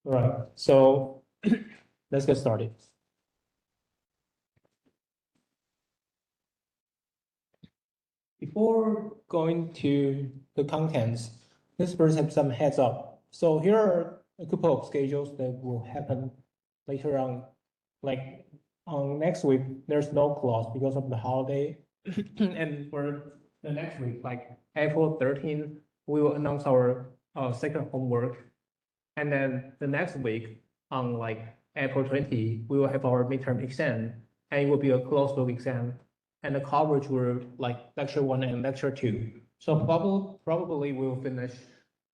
All right, so let's get started. Before going to the contents, let's first have some heads up. So here are a couple of schedules that will happen later on. Like on next week, there's no class because of the holiday. And for the next week, like April 13, we will announce our second homework. And then the next week, on like April 20, we will have our midterm exam, and it will be a closed book exam. And the coverage will like lecture 1 and lecture 2. So probably we'll finish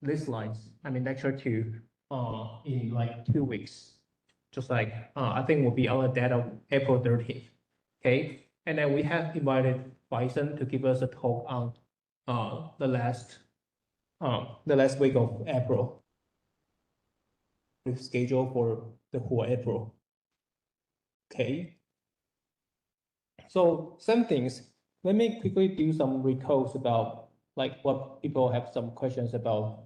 these slides, I mean lecture 2, in like 2 weeks. Just like I think will be on the date of April 30th. Okay. And then we have invited Bison to give us a talk on the last week of April. Schedule for the whole April. Okay. So some things, let me quickly do some recalls about like what people have some questions about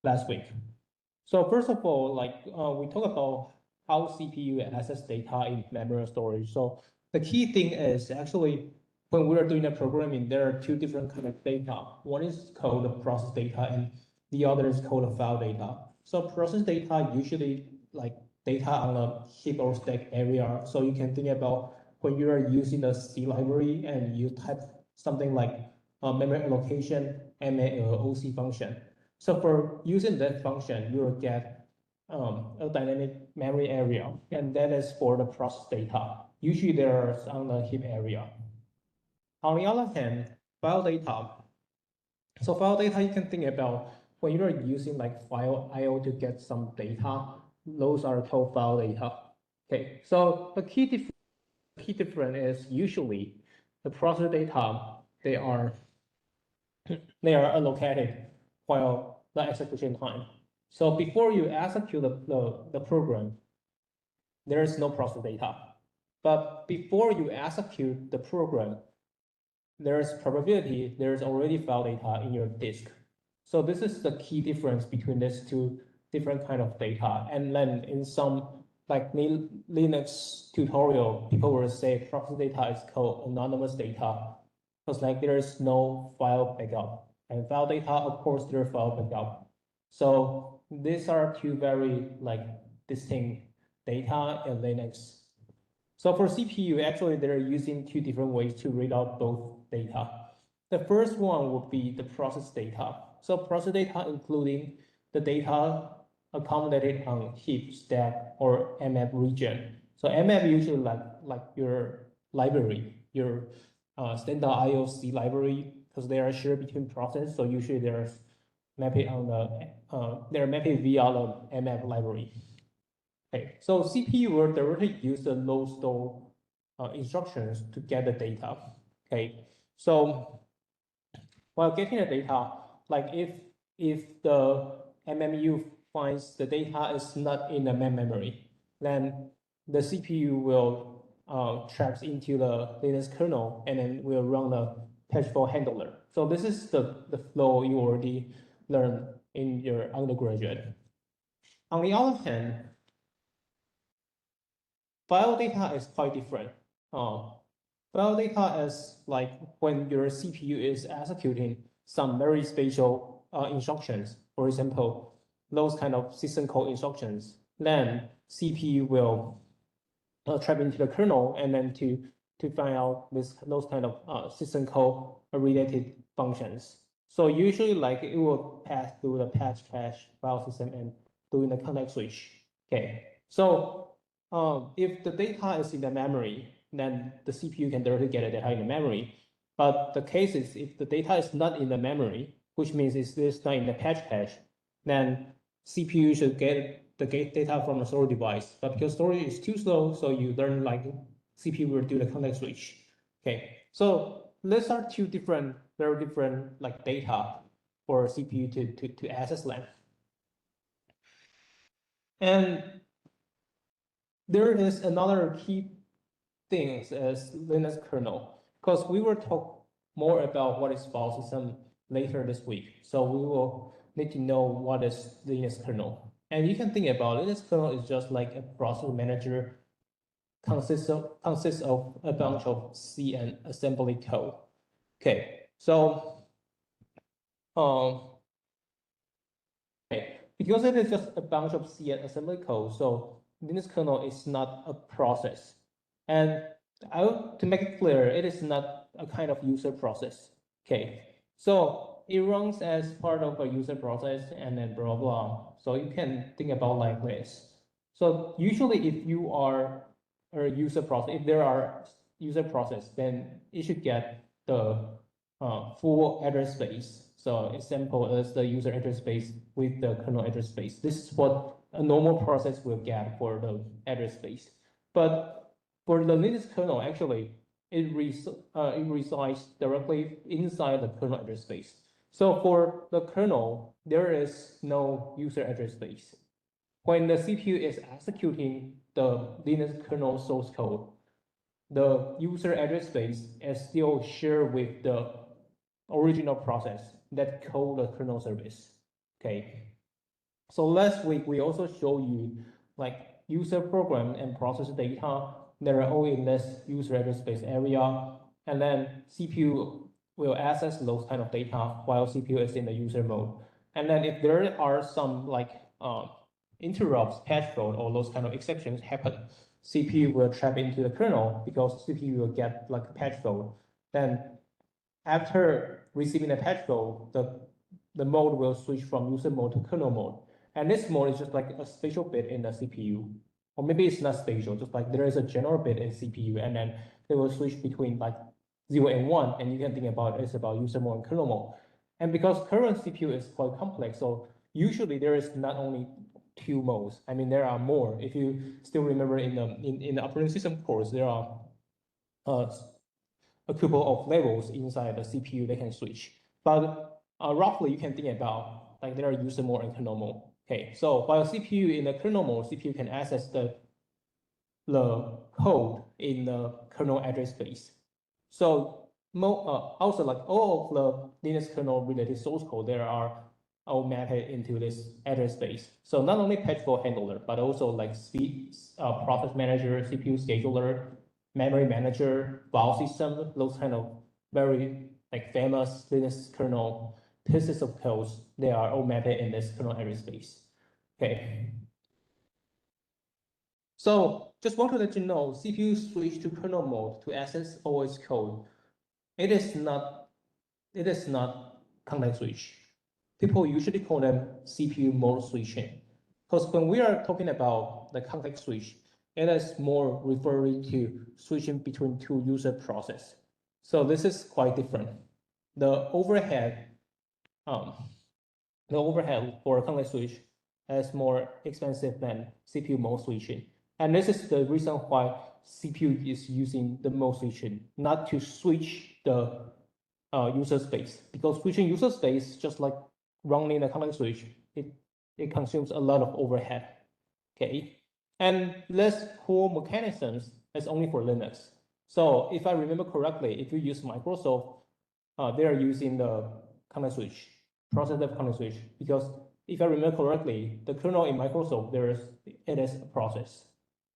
last week. So first of all, like we talk about how CPU access data in memory storage. So the key thing is actually when we are doing the programming, there are two different kind of data. One is called the process data and the other is called the file data. So process data usually like data on a heap or stack area. So you can think about when you are using the C library and you type something like memory allocation, MAOC function. So for using that function, you will get a dynamic memory area, and that is for the process data. Usually there's on the heap area. On the other hand, file data. So file data, you can think about when you are using like file IO to get some data, those are called file data. Okay, so the key difference is usually the process data, they are allocated while the execution time. So before you execute the program, there is no process data. But before you execute the program, there's probability there's already file data in your disk. So this is the key difference between these two different kind of data. And then in some like Linux tutorial, people will say process data is called anonymous data because like there is no file backup. And file data, of course, there's file backup. So these are two very like distinct data in Linux. So for CPU, actually, they're using two different ways to read out both data. The first one would be the process data. So process data including the data accommodated on heap, stack, or MF region. So MF usually like your library, your standard IOC library, because they are shared between process. So usually there's mapping on the they're mapping via the MF library. Okay, so CPU will directly use the load store instructions to get the data. Okay, so while getting the data, like if the MMU finds the data is not in the main memory, then the CPU will traps into the Linux kernel and then will run the patch fault handler. So this is the flow you already learned in your undergraduate. On the other hand, file data is quite different. File data is like when your CPU is executing some very special instructions. For example, those kind of system call instructions, then CPU will trap into the kernel and then to find out those kind of system call related functions. So usually like it will pass through the patch cache file system and doing the context switch. Okay, so if the data is in the memory, then the CPU can directly get the data in the memory. But the case is if the data is not in the memory, which means it's not in the patch cache, then CPU should get the data from the storage device. But because storage is too slow, so you learn like CPU will do the context switch. Okay, so these are two very different like data for CPU to access them. And there is another key thing as Linux kernel, because we will talk more about what is file system later this week. So we will need to know what is Linux kernel. And you can think about Linux kernel is just like a process manager consists of a bunch of C and assembly code. Okay, so okay, because it is just a bunch of C and assembly code, so Linux kernel is not a process. And to make it clear, it is not a kind of user process. Okay, so it runs as part of a user process and then blah blah. So you can think about like this. So usually, if you are a user process, if there are user process, then it should get the full address space. So it's simple as the user address space with the kernel address space. This is what a normal process will get for the address space. But for the Linux kernel, actually, it resides directly inside the kernel address space. So for the kernel, there is no user address space. When the CPU is executing the Linux kernel source code, the user address space is still shared with the original process that code the kernel service. Okay. So last week we also show you like user program and process data that are all in this user address space area, and then CPU will access those kind of data while CPU is in the user mode. And then if there are some like interrupts, patch fault, or those kind of exceptions happen, CPU will trap into the kernel because CPU will get like a patch fault. Then after receiving the patch fault, the mode will switch from user mode to kernel mode. And this mode is just like a spatial bit in the CPU. Or maybe it's not spatial, just like there is a general bit in CPU, and then they will switch between like 0 and 1, and you can think about it's about user mode and kernel mode. And because current CPU is quite complex, so usually there is not only two modes. I mean, there are more. If you still remember in the operating system course, there are a couple of levels inside the CPU they can switch. But roughly, you can think about like there are user mode and kernel mode. Okay, so while CPU in the kernel mode, CPU can access the code in the kernel address space. So also like all of the Linux kernel related source code, there are all mapped into this address space. So not only patch fault handler, but also like speed, process manager, CPU scheduler, memory manager, file system, those kind of very like famous Linux kernel pieces of codes, they are all mapped in this kernel address space. Okay. So just want to let you know, CPU switch to kernel mode to access OS code. It is not context switch. People usually call them CPU mode switching. Because when we are talking about the context switch, it is more referring to switching between two user process. So this is quite different. The overhead, um, for a context switch is more expensive than CPU mode switching. And this is the reason why CPU is using the mode switching, not to switch the user space, because switching user space, just like running a context switch, it consumes a lot of overhead. Okay, and this whole mechanisms is only for Linux. So if I remember correctly, if you use Microsoft, they are using the context switch, process of context switch, because if I remember correctly, the kernel in Microsoft, it is a process.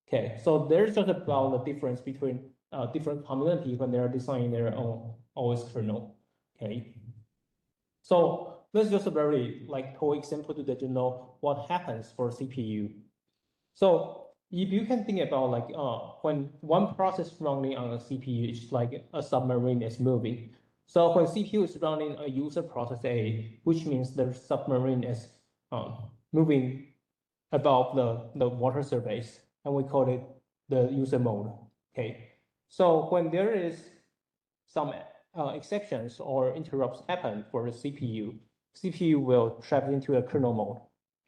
Okay, so there's just about the difference between different community when they are designing their own OS kernel. Okay, so this is just a very like cool example to let you know what happens for CPU. So if you can think about like when one process running on a CPU, it's like a submarine is moving. So when CPU is running a user process A, which means the submarine is moving above the water surface, and we call it the user mode. Okay, so when there is some exceptions or interrupts happen for the CPU will trap into a kernel mode.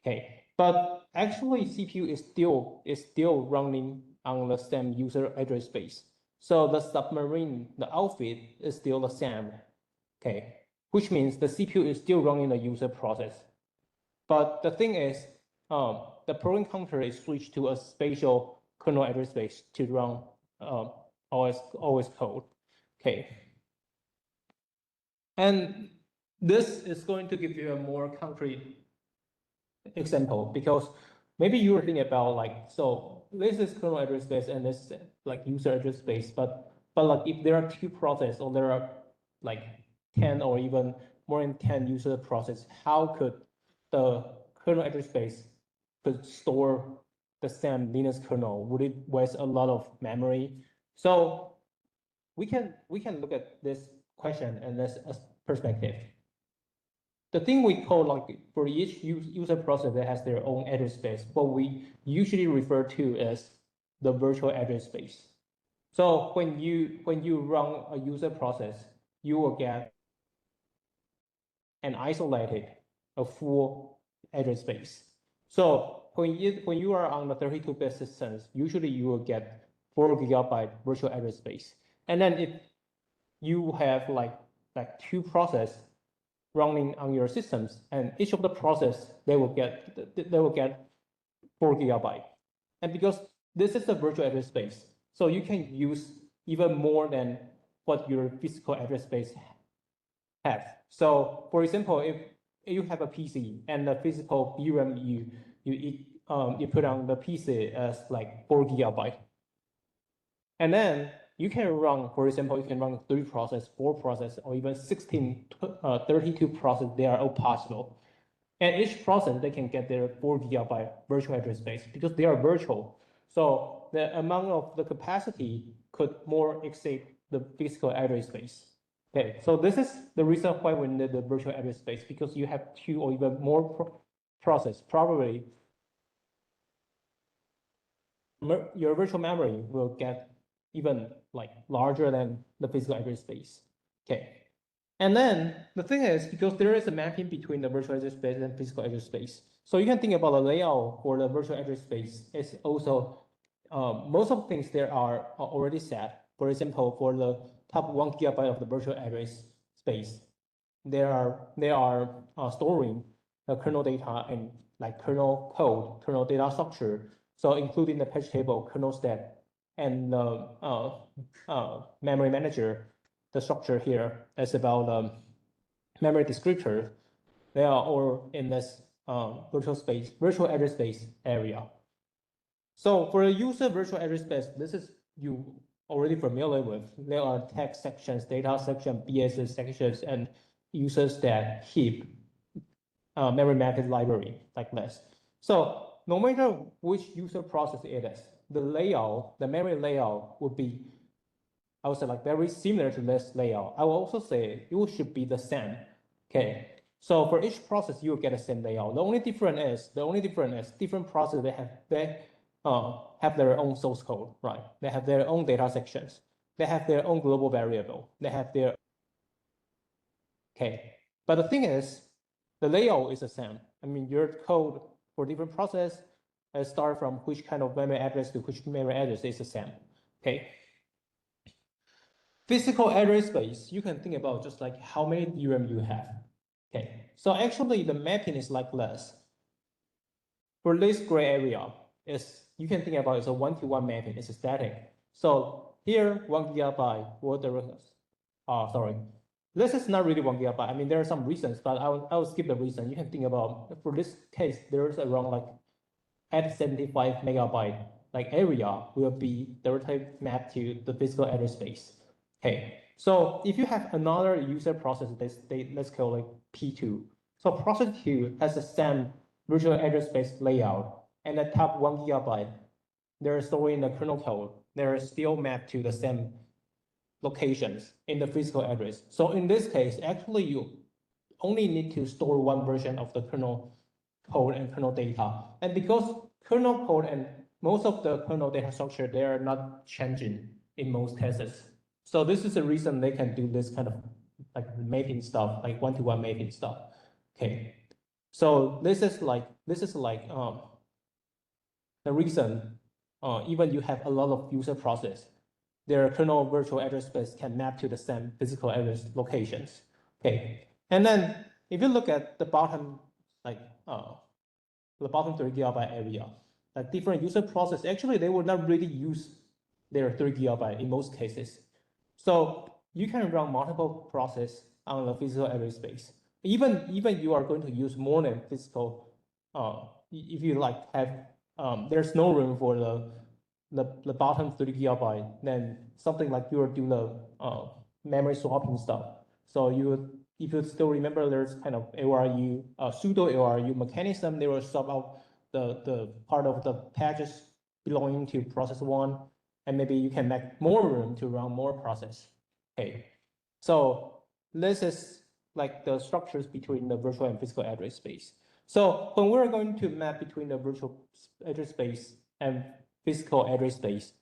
Okay, but actually CPU is still running on the same user address space. So the submarine, the outfit is still the same. Okay, which means the CPU is still running the user process. But the thing is, the program counter is switched to a spatial kernel address space to run OS code. Okay. And this is going to give you a more concrete example, because maybe you were thinking about like, so this is kernel address space and this is like user address space, but like if there are two processes or there are like 10 or even more than 10 user process, how could the kernel address space could store the same Linux kernel? Would it waste a lot of memory? So we can look at this question and this perspective. The thing we call like for each user process that has their own address space, what we usually refer to as the virtual address space. So when you run a user process, you will get an isolated, a full address space. So when you are on the 32-bit systems, usually you will get 4 GB virtual address space. And then if you have like two processes running on your systems, and each of the process they will get 4 GB. And because this is the virtual address space, so you can use even more than what your physical address space has. So for example, if you have a PC and the physical DRAM you put on the PC as like 4 GB, and then you can run, for example, you can run 3 process, 4 process, or even 16, 32 process. They are all possible. And each process, they can get their 4 GB virtual address space because they are virtual. So the amount of the capacity could more exceed the physical address space. Okay, so this is the reason why we need the virtual address space, because you have 2 or even more process. Probably your virtual memory will get even like larger than the physical address space. Okay. And then the thing is, because there is a mapping between the virtual address space and physical address space, so you can think about the layout for the virtual address space is also, most of the things there are already set. For example, for the top 1 GB of the virtual address space, they are storing the kernel data and like kernel code, kernel data structure. So including the patch table, kernel stack, and the memory manager. The structure here is about memory descriptor. They are all in this virtual address space area. So for the user virtual address space, this is you already familiar with. There are text sections, data section, BSS sections, and user stack, heap, memory mapping library like this. So no matter which user process it is, the layout, the memory layout would be, I would say, like very similar to this layout. I will also say it should be the same. Okay. So for each process, you will get the same layout. The only difference is different processes they have their own source code, right? They have their own data sections. They have their own global variable. They have their okay. But the thing is, the layout is the same. I mean, your code for different process start from which kind of memory address to which memory address is the same. Okay. Physical address space, you can think about just like how many DRAM you have. Okay, so actually the mapping is like this. For this gray area, you can think about it's a 1-to-1 mapping, it's a static. So here 1 GB for the sorry. This is not really 1 GB. I mean, there are some reasons, but I'll skip the reason. You can think about, for this case, there's around like at 75 megabyte like area will be directly mapped to the physical address space. Okay, so if you have another user process, let's call it P2. So process 2 has the same virtual address space layout, and the top 1 GB, they're storing the kernel code. They're still mapped to the same locations in the physical address. So in this case, actually you only need to store one version of the kernel code and kernel data. And because kernel code and most of the kernel data structure, they are not changing in most cases. So this is the reason they can do this kind of like mapping stuff, like 1-to-1 mapping stuff. Okay. So this is like the reason even you have a lot of user process, their kernel virtual address space can map to the same physical address locations. Okay. And then if you look at the bottom, like the bottom 3 GB area, like different user process, actually they will not really use their 3 GB in most cases. So you can run multiple process on the physical address space. Even you are going to use more than physical if you like have there's no room for the bottom 30 GB, then something like you do the memory swapping stuff. So if you still remember, there's kind of ARU, pseudo ARU mechanism. They will swap out the part of the patches belonging to process one, and maybe you can make more room to run more process. Okay, so this is like the structures between the virtual and physical address space. So when we're going to map between the virtual address space and physical address space,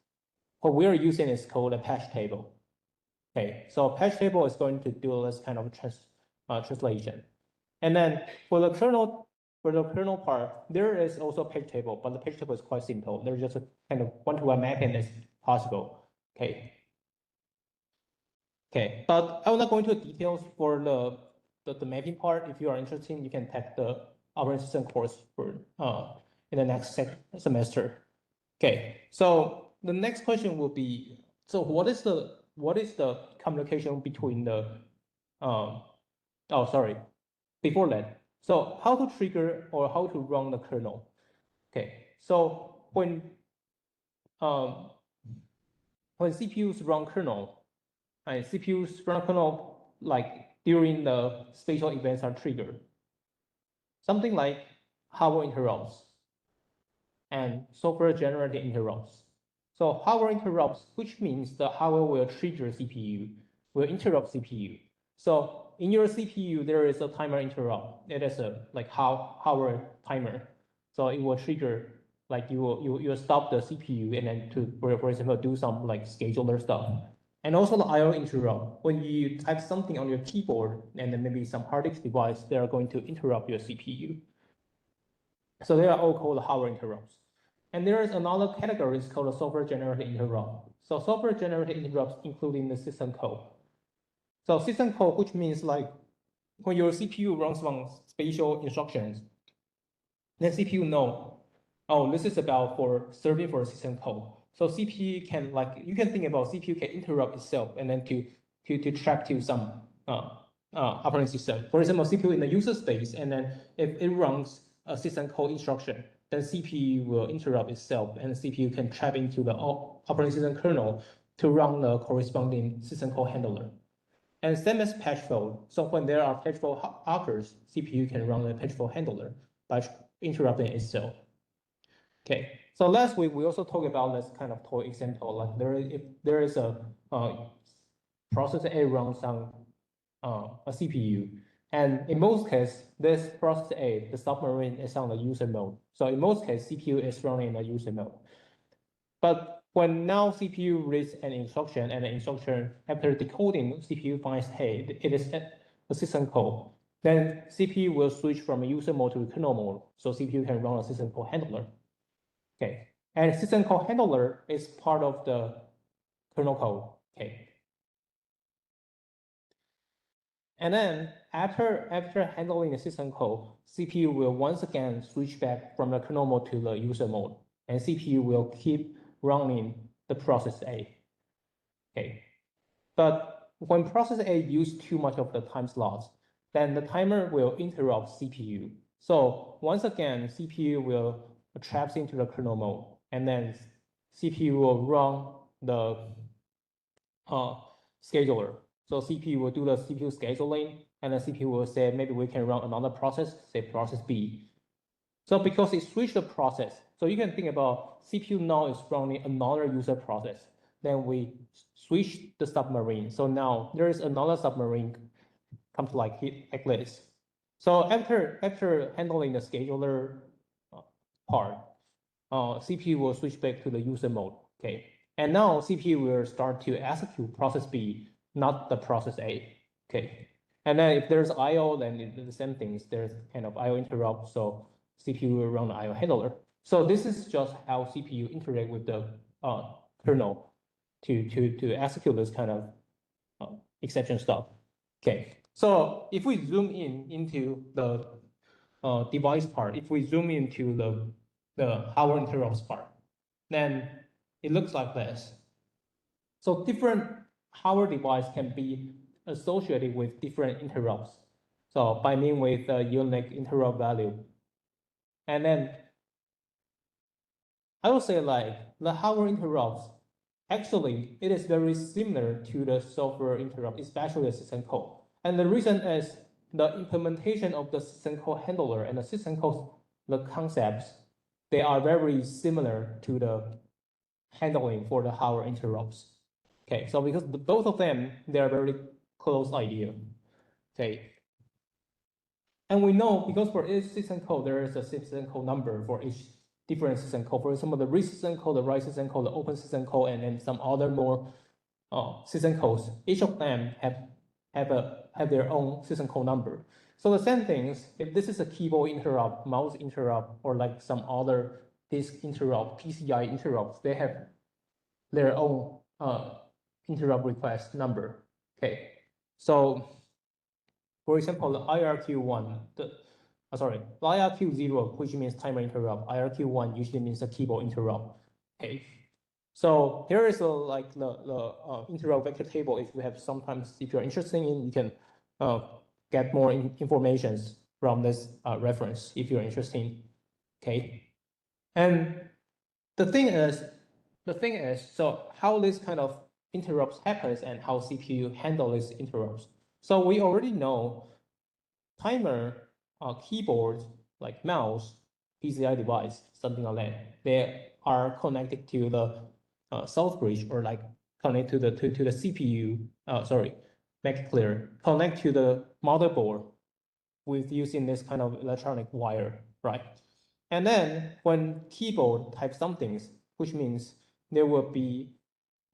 what we're using is called a patch table. Okay, so patch table is going to do this kind of translation. And then for the kernel part, there is also a page table, but the page table is quite simple. There's just a kind of one-to-one mapping is possible. Okay. Okay, but I will not go into details for the mapping part. If you are interested, you can take the operating system course for in the next semester. Okay, so the next question will be, so what is the communication between the before that, so how to trigger or how to run the kernel? Okay, so when CPUs run kernel, and CPUs run kernel like during the spatial events are triggered, something like hardware interrupts and software generated interrupts. So hardware interrupts, which means the hardware will trigger CPU, will interrupt CPU. So in your CPU, there is a timer interrupt. It is a like hardware timer. So it will trigger, like you will stop the CPU and then to, for example, do some like scheduler stuff. And also the IO interrupt. When you type something on your keyboard and then maybe some hard disk device, they are going to interrupt your CPU. So they are all called hardware interrupts. And there is another category, it's called a software generated interrupt. So software generated interrupts including the system code. So system code, which means like when your CPU runs some spatial instructions, then CPU know, oh, this is about for serving for system code. So CPU can like, you can think about CPU can interrupt itself and then to track to some operating system. For example, CPU in the user space, and then if it runs a system call instruction, then CPU will interrupt itself and the CPU can trap into the operating system kernel to run the corresponding system call handler. And same as patch fault. So when there are patch fault occurs, CPU can run the patch fault handler by interrupting itself. Okay, so last week we also talked about this kind of toy example, like if there is a process A runs on a CPU, and in most cases, this process A, the submarine, is on the user mode. So in most cases, CPU is running in the user mode. But when now CPU reads an instruction, and the instruction, after decoding, CPU finds, hey, it is a system call, then CPU will switch from a user mode to kernel mode, so CPU can run a system call handler. Okay, and system call handler is part of the kernel code. Okay. And then after handling the system call, CPU will once again switch back from the kernel mode to the user mode, and CPU will keep running the process A. Okay, but when process A uses too much of the time slots, then the timer will interrupt CPU. So once again, CPU will traps into the kernel mode, and then CPU will run the scheduler. So CPU will do the CPU scheduling, and the CPU will say, maybe we can run another process, say process B. So because it switched the process, so you can think about CPU now is running another user process. Then we switch the submarine. So now there is another submarine come to like this. So after handling the scheduler part, CPU will switch back to the user mode. Okay, and now CPU will start to execute process B, not the process A. Okay, and then if there's I/O, then it's the same things. There's kind of I/O interrupt, so CPU will run the I/O handler. So this is just how CPU interact with the kernel to execute this kind of exception stuff. Okay, so if we zoom into the device part, if we zoom into the hardware interrupts part, then it looks like this. So different hardware device can be associated with different interrupts. So by mean with a unique interrupt value. And then I would say like the hardware interrupts, actually, it is very similar to the software interrupt, especially the system call. And the reason is the implementation of the system call handler and the system call, the concepts, they are very similar to the handling for the hardware interrupts. Okay, so because both of them, they are very close idea. Okay. And we know because for each system code, there is a system code number for each different system code. For example, the read system code, the write system code, the open system code, and then some other more system codes. Each of them have their own system code number. So the same things, if this is a keyboard interrupt, mouse interrupt, or like some other disk interrupt, PCI interrupts, they have their own interrupt request number. Okay, so for example, the IRQ1, the IRQ0, which means timer interrupt. IRQ1 usually means a keyboard interrupt. Okay, so here is like the interrupt vector table. If you have sometimes, if you're interested in, you can get more information from this reference if you're interested. Okay, and the thing is, so how this kind of interrupts happens and how CPU handle these interrupts. So we already know timer, keyboard, like mouse, PCI device, something like that. They are connected to the south bridge or like connect to the CPU. Make it clear. Connect to the motherboard with using this kind of electronic wire, right? And then when keyboard type something, which means there will be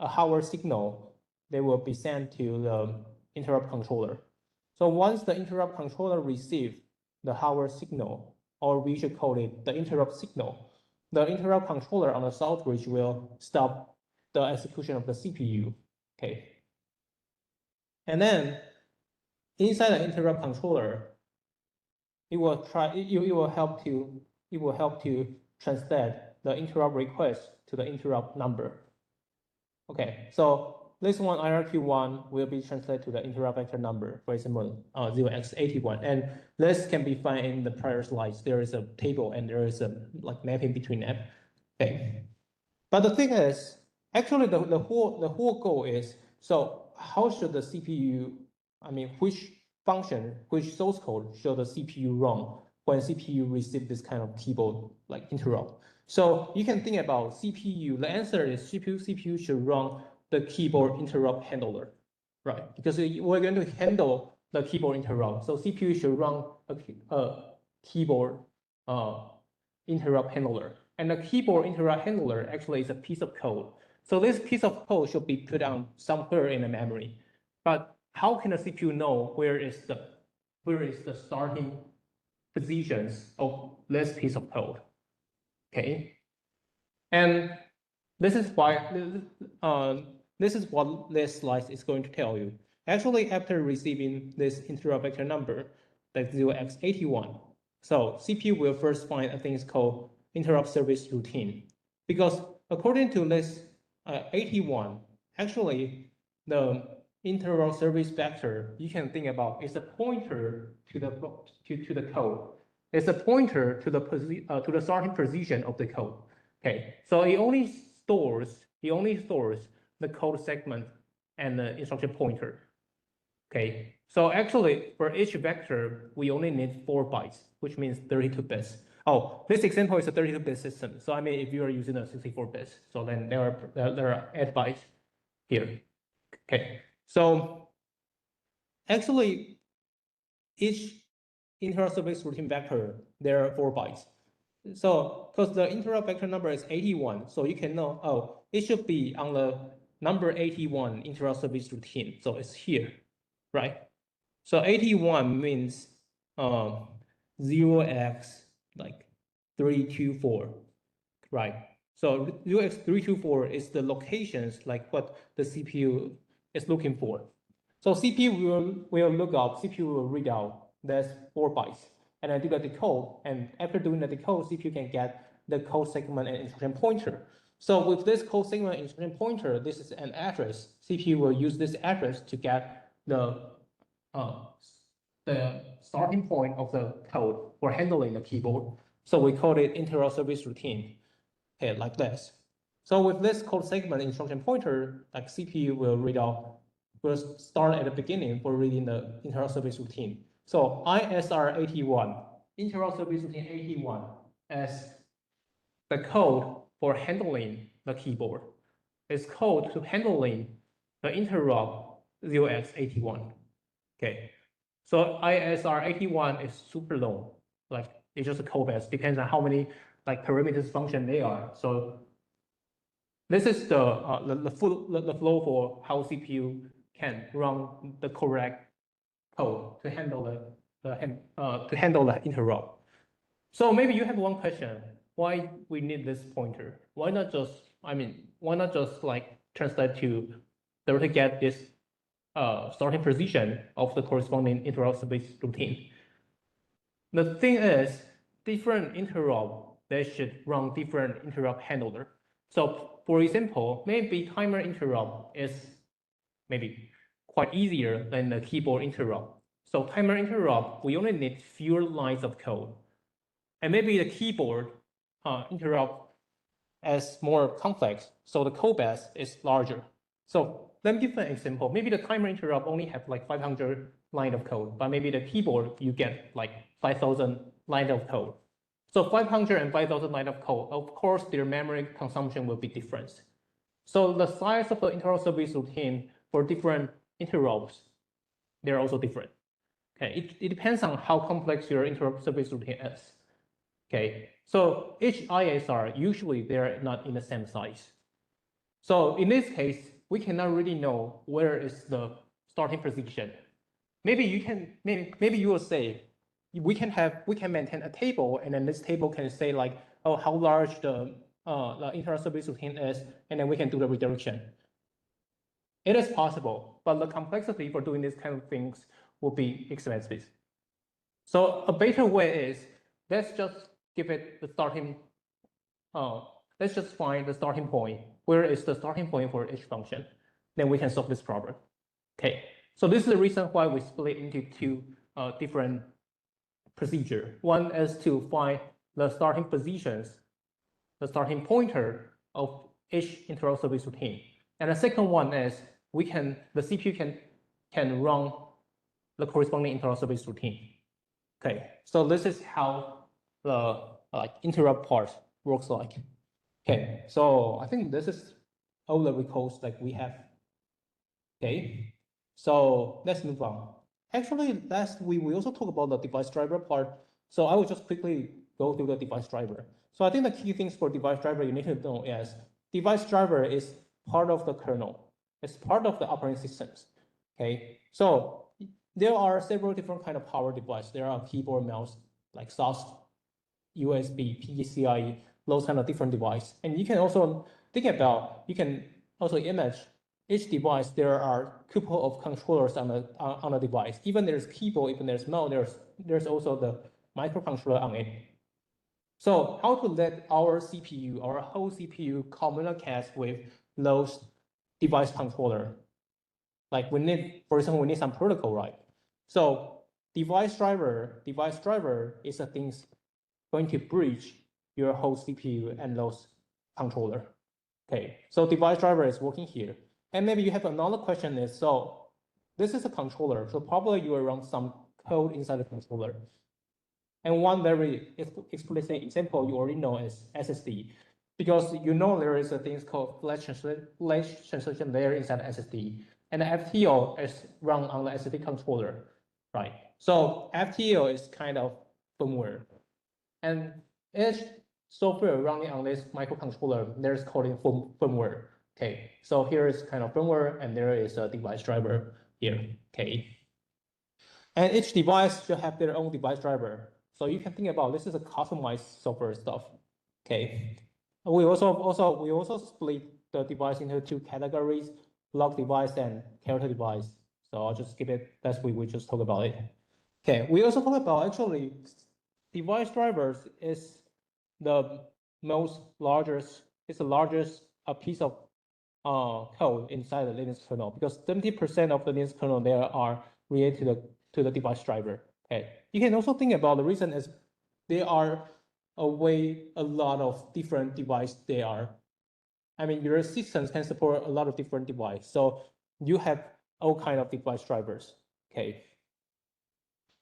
a hardware signal, they will be sent to the interrupt controller. So once the interrupt controller receives the hardware signal, or we should call it the interrupt signal, the interrupt controller on the south bridge will stop the execution of the CPU. Okay. And then inside the interrupt controller, it will help to translate the interrupt request to the interrupt number. Okay, so this one IRQ1 will be translated to the interrupt vector number, for example, 0x81. And this can be found in the prior slides. There is a table and there is a like mapping between them. Okay. But the thing is, actually the whole goal is, so how should the CPU, which function, which source code should the CPU run when CPU receive this kind of keyboard like interrupt? So you can think about CPU. The answer is CPU should run the keyboard interrupt handler, right? Because we're going to handle the keyboard interrupt. So CPU should run a keyboard interrupt handler. And the keyboard interrupt handler actually is a piece of code. So this piece of code should be put on somewhere in the memory. But how can the CPU know where is the starting positions of this piece of code? Okay, and this is why this is what this slide is going to tell you. Actually, after receiving this interrupt vector number, like 0x81, so CPU will first find a thing called interrupt service routine, because according to this 81, actually the interrupt service vector you can think about is a pointer to the code. It's a pointer to the starting position of the code. Okay, so it only stores the code segment and the instruction pointer. Okay, so actually for each vector we only need 4 bytes, which means 32 bits. Oh, this example is a 32-bit system. So if you are using a 64 bits, so then there are 8 bytes here. Okay, so actually each interrupt service routine vector, there are 4 bytes. So because the interrupt vector number is 81, so you can know, oh, it should be on the number 81 interrupt service routine. So it's here, right? So 81 means 0x like 324, right? So 0x324 is the locations like what the CPU is looking for. So CPU will look up, CPU will read out that's 4 bytes, and then do the decode. And after doing the decode, CPU can get the code segment and instruction pointer. So with this code segment and instruction pointer, this is an address. CPU will use this address to get the starting point of the code for handling the keyboard. So we call it interrupt service routine, okay, like this. So with this code segment instruction pointer, like CPU will start at the beginning for reading the interrupt service routine. So ISR81, interrupt service routine 81, as the code for handling the keyboard. It's code to handling the interrupt 0x81. Okay, so ISR81 is super long, like it's just a code base, depends on how many like parameters function they are. So this is the flow for how CPU can run the correct code to handle the interrupt. So maybe you have one question: why we need this pointer? Why not just like translate to get this starting position of the corresponding interrupt service routine? The thing is, different interrupt, they should run different interrupt handler. So for example, maybe timer interrupt is maybe quite easier than the keyboard interrupt. So timer interrupt, we only need fewer lines of code. And maybe the keyboard interrupt is more complex, so the code base is larger. So let me give an example. Maybe the timer interrupt only have like 500 line of code, but maybe the keyboard you get like 5,000 line of code. So 500 and 5,000 line of code, of course, their memory consumption will be different. So the size of the interrupt service routine for different interrupts, they're also different. Okay, it depends on how complex your interrupt service routine is. Okay, so each ISR, usually they're not in the same size. So in this case, we cannot really know where is the starting position. Maybe you will say, we can maintain a table, and then this table can say like, oh, how large the interrupt service routine is, and then we can do the redirection. It is possible, but the complexity for doing these kind of things will be expensive. So a better way is, let's just give it the starting, let's just find the starting point. Where is the starting point for each function? Then we can solve this problem. Okay, so this is the reason why we split into two different procedures. One is to find the starting positions, the starting pointer of each interrupt service routine. And the second one is the CPU can run the corresponding interrupt service routine. Okay, so this is how the interrupt part works like. Okay, so I think this is all the recalls like we have. Okay, so let's move on. Actually, last week we also talked about the device driver part. So I will just quickly go through the device driver. So I think the key things for device driver you need to know is device driver is part of the kernel. It's part of the operating systems. Okay, so there are several different kind of power device. There are keyboard, mouse, like SAS, USB, PCIe, those kind of different device. And you can also think about, you can also image each device, there are couple of controllers on the device. Even there's keyboard, even there's mouse, there's also the microcontroller on it. So how to let our CPU, our whole CPU communicate with those device controller? Like we need, for example, we need some protocol, right? So device driver is a thing going to bridge your whole CPU and those controller. Okay, so device driver is working here. And maybe you have another question is, so this is a controller, so probably you will run some code inside the controller. And one very explicit example you already know is SSD, because you know there is a thing called flash translation layer inside SSD, and the FTO is run on the SSD controller, right? So FTO is kind of firmware, and each software running on this microcontroller, there's coding firmware. Okay, so here is kind of firmware, and there is a device driver here. Okay, and each device should have their own device driver. So you can think about this is a customized software stuff. Okay, we also split the device into two categories: block device and character device. So I'll just skip it. Last week we just talked about it. Okay, we also talk about actually device drivers is the largest piece of code inside the Linux kernel, because 70% of the Linux kernel there are related to the device driver. Okay, you can also think about the reason is they are away a lot of different devices they are. I mean, your systems can support a lot of different devices. So you have all kind of device drivers, okay?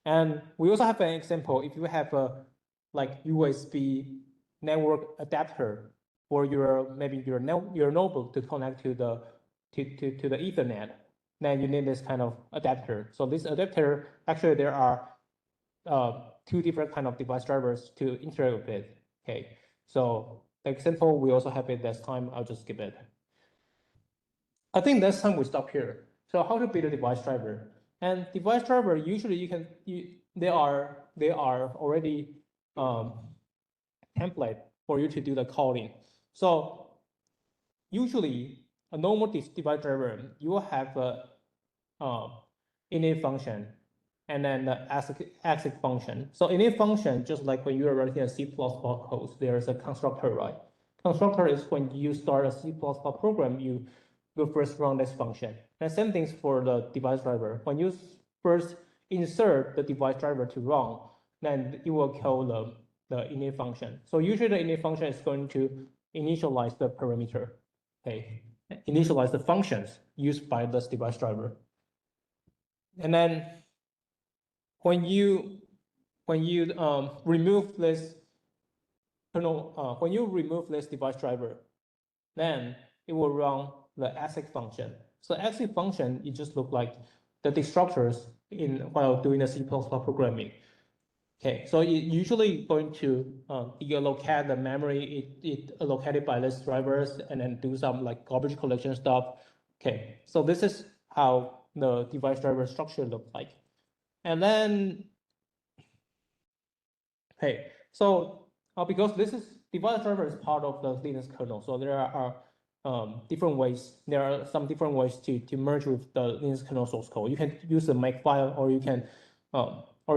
And we also have an example. If you have a like USB network adapter for your maybe your notebook to connect to the Ethernet, then you need this kind of adapter. So this adapter, actually there are two different kind of device drivers to interact with it. Okay, so the example we also have it this time. I'll just skip it. I think this time we stop here. So how to build a device driver? And device driver usually they are already template for you to do the calling. So usually a normal device driver, you will have a init function and then the exit function. So init function, just like when you are writing a C++ code, there's a constructor, right? Constructor is when you start a C++ program, you will first run this function. And same things for the device driver. When you first insert the device driver to run, then it will call the init function. So usually the init function is going to initialize the parameter, okay? Initialize the functions used by this device driver. And then when you remove this kernel, when you remove this device driver, then it will run the exit function. So exit function, it just look like the destructors while doing the C++ programming. Okay, so it usually going to allocate the memory, it allocated by this drivers and then do some like garbage collection stuff. Okay, so this is how the device driver structure looks like. And then, okay, so because this is device driver is part of the Linux kernel, so there are different ways. There are some different ways to merge with the Linux kernel source code. You can use a makefile, or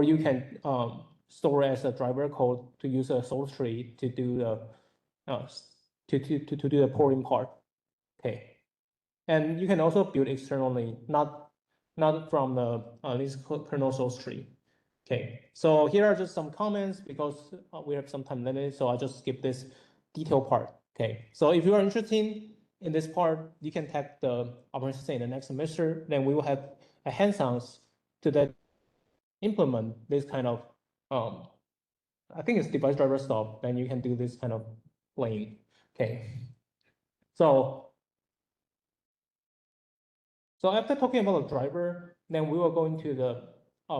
you can store as a driver code to use a source tree to do the to do the porting part. Okay, and you can also build externally, not from the Linux kernel source tree. Okay, so here are just some comments because we have some time limited, so I'll just skip this detail part. Okay, so if you are interested in this part, you can take the operating system in the next semester. Then we will have a hands-ons to that implement this kind of I think it's device driver stuff. Then you can do this kind of playing. Okay, so after talking about the driver, then we will go into the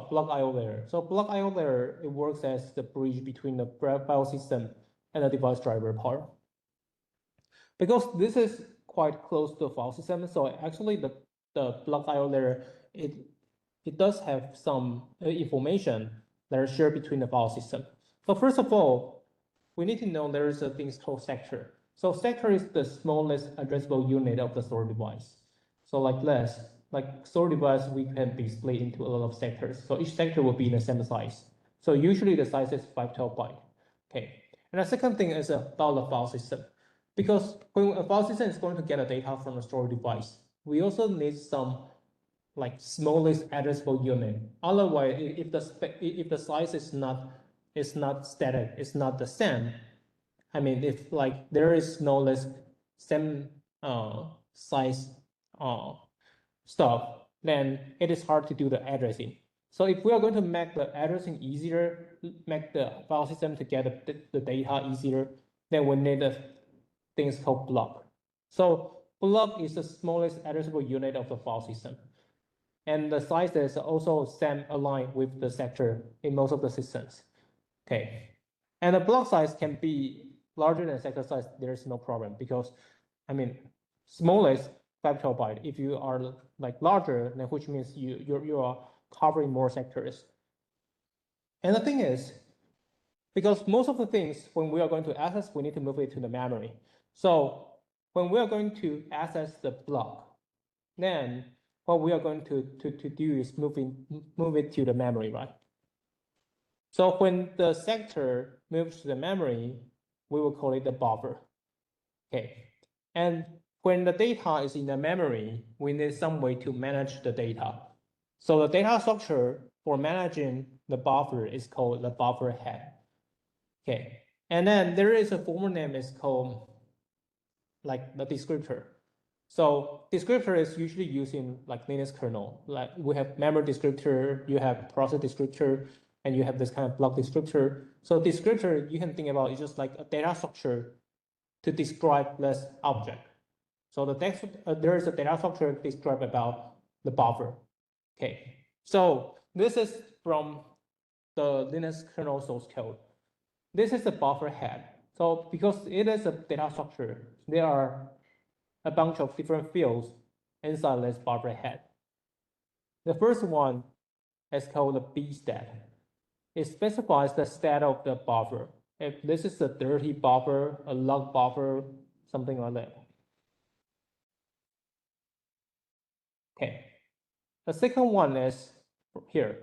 block I/O layer. So block I/O layer, it works as the bridge between the file system and the device driver part. Because this is quite close to the file system, so actually the block I/O layer, it does have some information that are shared between the file system. So first of all, we need to know there is a thing called sector. So sector is the smallest addressable unit of the storage device. So like this, like storage device, we can be split into a lot of sectors. So each sector will be in the same size. So usually the size is 512 byte. Okay. And the second thing is about the file system. Because when a file system is going to get a data from the storage device, we also need some like smallest addressable unit. Otherwise, if the size is not static, it's not the same. I mean, if like there is no less same size stuff, then it is hard to do the addressing. So if we are going to make the addressing easier, make the file system to get the data easier, then we need a things called block. So block is the smallest addressable unit of the file system. And the size is also same aligned with the sector in most of the systems. Okay. And the block size can be larger than sector size. There's no problem because, I mean, smallest 512 byte. If you are like larger, then which means you are covering more sectors. And the thing is, because most of the things when we are going to access, we need to move it to the memory. So when we are going to access the block, then what we are going to do is move it to the memory, right? So when the sector moves to the memory, we will call it the buffer. Okay. And when the data is in the memory, we need some way to manage the data. So the data structure for managing the buffer is called the buffer head. Okay. And then there is a formal name is called like the descriptor. So descriptor is usually used in like Linux kernel. Like we have memory descriptor, you have process descriptor, and you have this kind of block descriptor. So descriptor you can think about is just like a data structure to describe this object. So there is a data structure described about the buffer. Okay, so this is from the Linux kernel source code. This is the buffer head. So because it is a data structure, there are a bunch of different fields inside this buffer head. The first one is called the B stat. It specifies the state of the buffer. If this is a dirty buffer, a log buffer, something like that. Okay. The second one is here.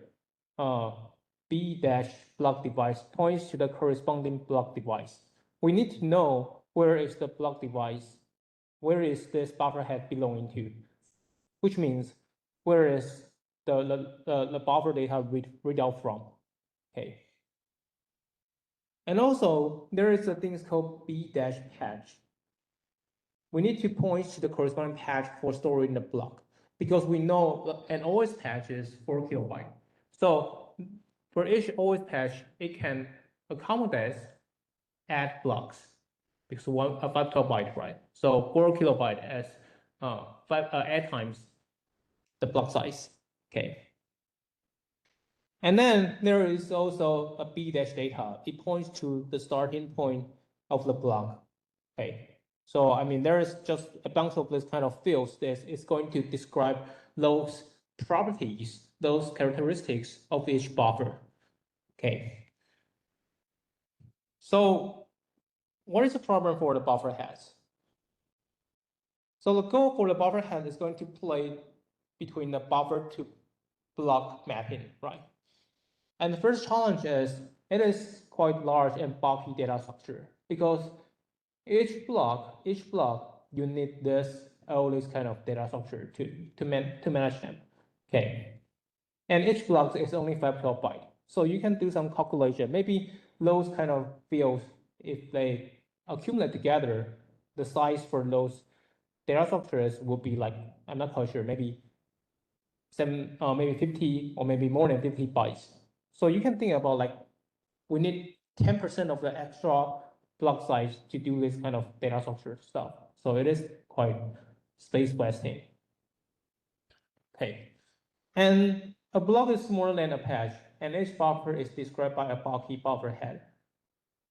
B dash block device points to the corresponding block device. We need to know where is the block device, where is this buffer head belonging to, which means where is the buffer data read out from. Okay. And also there is a thing called B dash patch. We need to point to the corresponding patch for storing the block because we know an OS patch is 4 kilobyte. So for each OS patch, it can accommodate add blocks because 5 kilobyte, right? So 4 kilobyte as add times the block size. Okay. And then there is also a B dash data. It points to the starting point of the block. Okay. So I mean, there is just a bunch of this kind of fields that is going to describe those properties, those characteristics of each buffer. Okay. So what is the problem for the buffer heads? So the goal for the buffer head is going to play between the buffer to block mapping, right? And the first challenge is it is quite large and bulky data structure because each block, you need all this kind of data structure to manage them. Okay. And each block is only 5 kilobyte. So you can do some calculation. Maybe those kind of fields, if they accumulate together, the size for those data structures will be like, I'm not quite sure, maybe maybe 50 or maybe more than 50 bytes. So you can think about like, we need 10% of the extra block size to do this kind of data structure stuff. So it is quite space wasting. Okay. And a block is smaller than a patch, and each buffer is described by a bulky buffer head.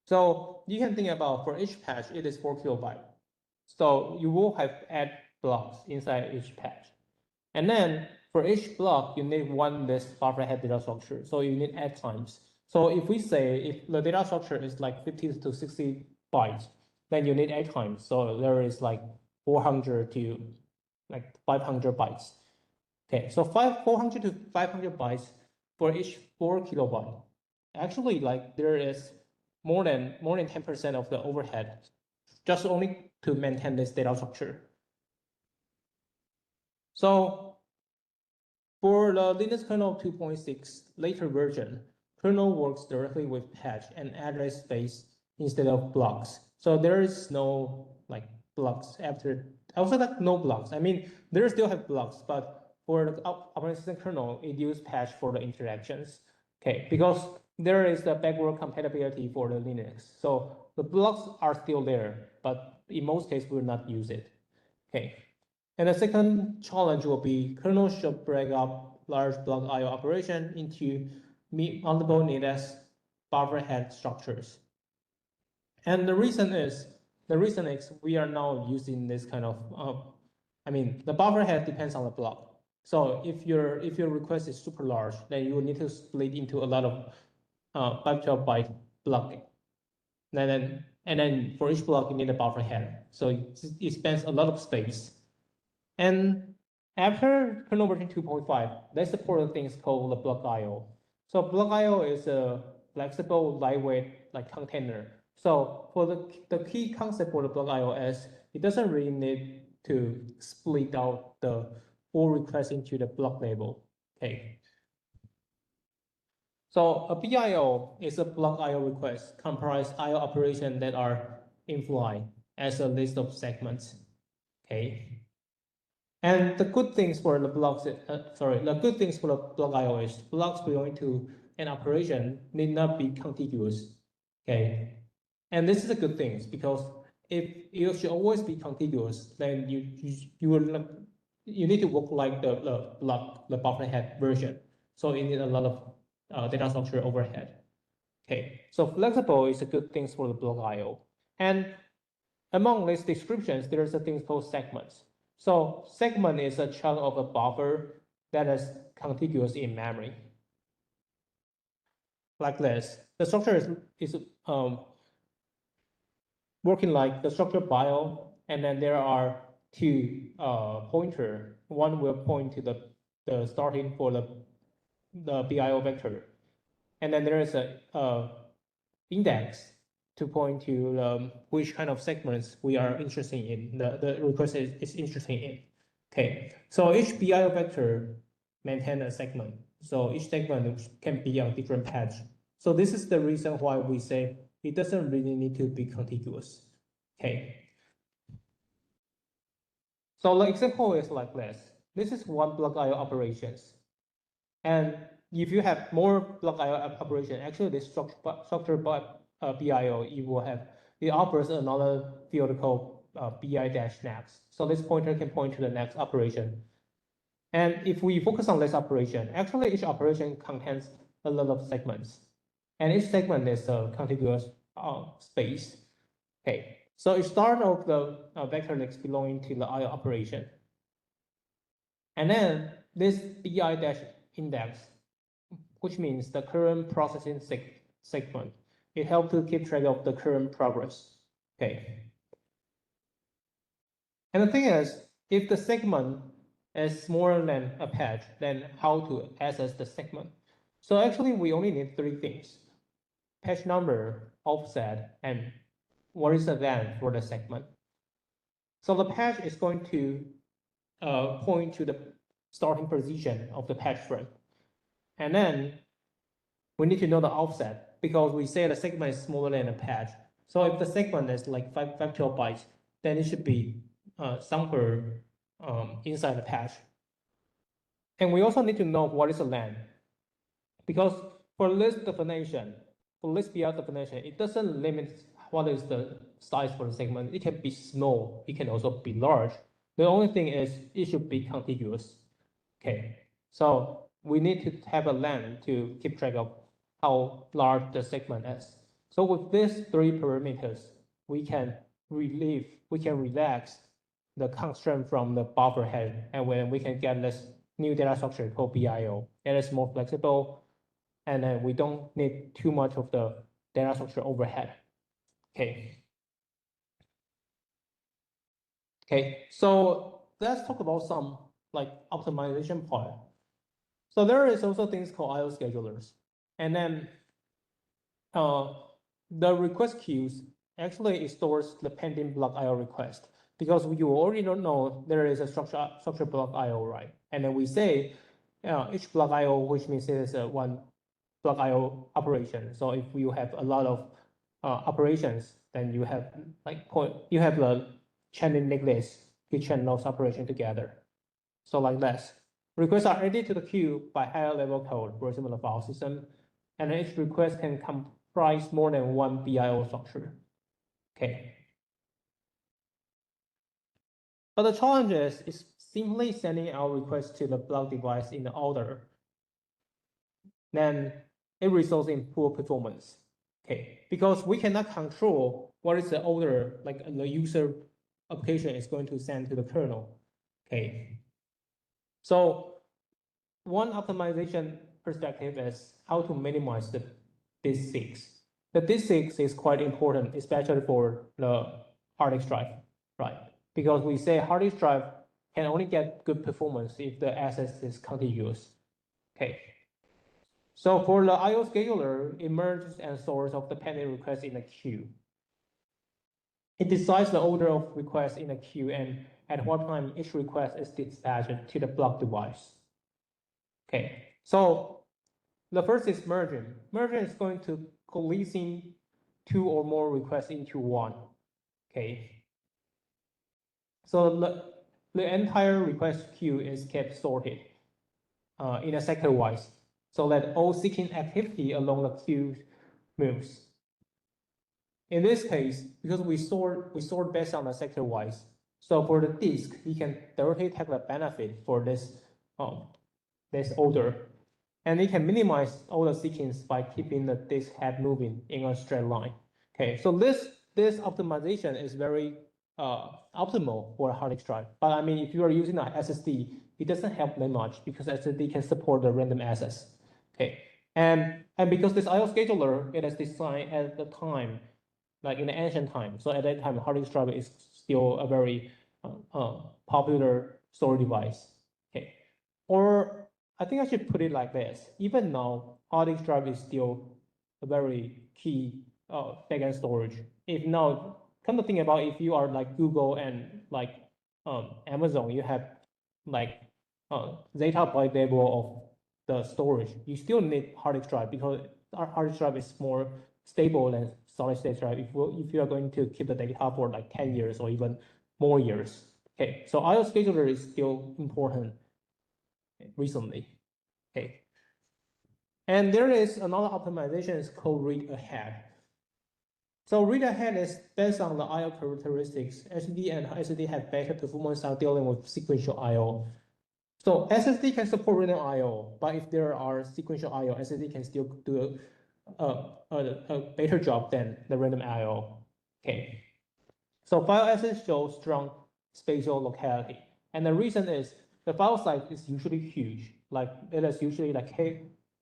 So you can think about for each patch, it is 4 kilobyte. So you will have add blocks inside each patch. And then for each block, you need one this buffer head data structure. So you need add times. So if we say if the data structure is like 50 to 60 bytes, then you need add times. So there is like 400 to like 500 bytes. Okay, so 400 to 500 bytes for each 4 kilobyte. Actually, like there is more than 10% of the overhead just only to maintain this data structure. So for the Linux kernel 2.6 later version, kernel works directly with patch and address space instead of blocks. So there is no like blocks after, also like no blocks. I mean, there still have blocks, but for the operating system kernel, it uses patch for the interactions. Okay, because there is the backward compatibility for the Linux. So the blocks are still there, but in most cases, we will not use it. Okay. And the second challenge will be kernel should break up large block I/O operation into multiple needless buffer head structures. And the reason is we are now using this kind of I mean the buffer head depends on the block. So if your request is super large, then you will need to split into a lot of 5 byte blocking. And then for each block you need a buffer head. So it spends a lot of space. And after kernel version 2.5, they support things called the block I/O. So block I/O is a flexible, lightweight like container. So for the key concept for the block I/O is it doesn't really need to split out the full request into the block label. Okay. So a BIO is a block IO request comprise IO operations that are in flight as a list of segments. Okay. And the good things for the blocks, the good things for the block IO is blocks belonging to an operation need not be contiguous. Okay. And this is a good thing because if you should always be contiguous, then you will not, you need to work like the buffer head version. So you need a lot of data structure overhead. Okay, so flexible is a good thing for the block IO. And among these descriptions, there's a thing called segments. So segment is a chunk of a buffer that is contiguous in memory. Like this. The structure is working like the structure bio, and then there are two pointer. One will point to the starting for the BIO vector. And then there is a index to point to which kind of segments we are interested in, the request is interested in. Okay, so each BIO vector maintains a segment. So each segment can be on different patch. So this is the reason why we say it doesn't really need to be contiguous. Okay. So the example is like this. This is one block IO operations. And if you have more block IO operation, actually this structure BIO, it offers another field called BI-next. So this pointer can point to the next operation. And if we focus on this operation, actually each operation contains a lot of segments. And each segment is a contiguous space. Okay, so it starts of the vector next belonging to the IO operation. And then this BI-index, which means the current processing segment. It helps to keep track of the current progress. Okay. And the thing is, if the segment is smaller than a patch, then how to access the segment? So actually, we only need three things: patch number, offset, and what is the length for the segment. So the patch is going to point to the starting position of the patch frame. And then we need to know the offset because we say the segment is smaller than a patch. So if the segment is like 512 bytes, then it should be somewhere inside the patch. And we also need to know what is the length, because for this definition, for this BR definition, it doesn't limit what is the size for the segment. It can be small, it can also be large. The only thing is it should be contiguous. Okay, so we need to have a length to keep track of how large the segment is. So with these three parameters, we can relax the constraint from the buffer head, and when we can get this new data structure called BIO, it is more flexible, and then we don't need too much of the data structure overhead. Okay. Okay, so let's talk about some like optimization part. So there is also things called IO schedulers. And then the request queues actually stores the pending block IO request, because you already don't know there is a structure block IO, right? And then we say each block IO, which means it is a one block IO operation. So if you have a lot of operations, then you have the chaining necklace to chain those operations together. So like this. Requests are added to the queue by higher level code version of the file system, and each request can comprise more than one BIO structure. Okay. But the challenge is simply sending our request to the block device in the order. Then it results in poor performance. Okay, because we cannot control what is the order like the user application is going to send to the kernel. Okay. So one optimization perspective is how to minimize the disk6. The disk6 is quite important, especially for the hard disk drive, right? Because we say hard disk drive can only get good performance if the access is contiguous. Okay. So for the IO scheduler, it merges and stores of the pending requests in a queue. It decides the order of requests in a queue and at what time each request is dispatched to the block device. Okay, so The first is merging. Merging is going to coalescing two or more requests into one. Okay. So the entire request queue is kept sorted in a sector wise, so that all seeking activity along the queue moves. In this case, because we sort based on the sector wise, so for the disk, we can directly take the benefit for this this order, and it can minimize all the sequence by keeping the disk head moving in a straight line. Okay, so this optimization is very optimal for a hard disk drive. But I mean, if you are using an SSD, it doesn't help that much because SSD can support the random access. Okay, and because this I/O scheduler, it is designed at the time, like in the ancient time. So at that time, hard disk drive is still a very popular storage device. Okay, or I think I should put it like this. Even now, hard disk drive is still a very key backend storage. If now, come to think about, if you are like Google and like Amazon, you have like zettabyte level of the storage. You still need hard disk drive because our hard disk drive is more stable than solid state drive. If you are going to keep the data for like 10 years or even more years. Okay, so I/O scheduler is still important recently. Okay. And there is another optimization, is called read ahead. So read ahead is based on the I/O characteristics. SSD and SSD have better performance on dealing with sequential I/O. So SSD can support random I/O, but if there are sequential I/O, SSD can still do a better job than the random I/O. Okay. So file access shows strong spatial locality, and the reason is the file size is usually huge. Like it is usually like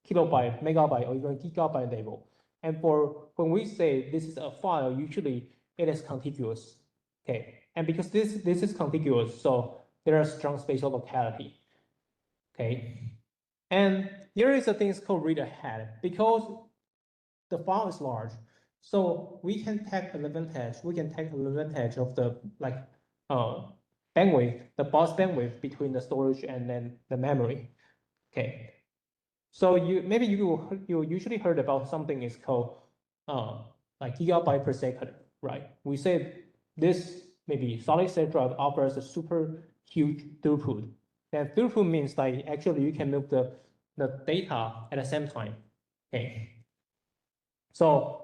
kilobyte, megabyte, or even gigabyte level. And for when we say this is a file, usually it is contiguous. Okay, and because this is contiguous, so there are strong spatial locality. Okay, and there is a thing called read ahead because the file is large. So we can take advantage. We can take advantage of the like bandwidth, the bus bandwidth between the storage and then the memory. Okay. So you usually heard about something is called like gigabyte per second, right? We say this maybe solid state drive offers a super huge throughput. And throughput means like actually you can move the data at the same time. Okay. So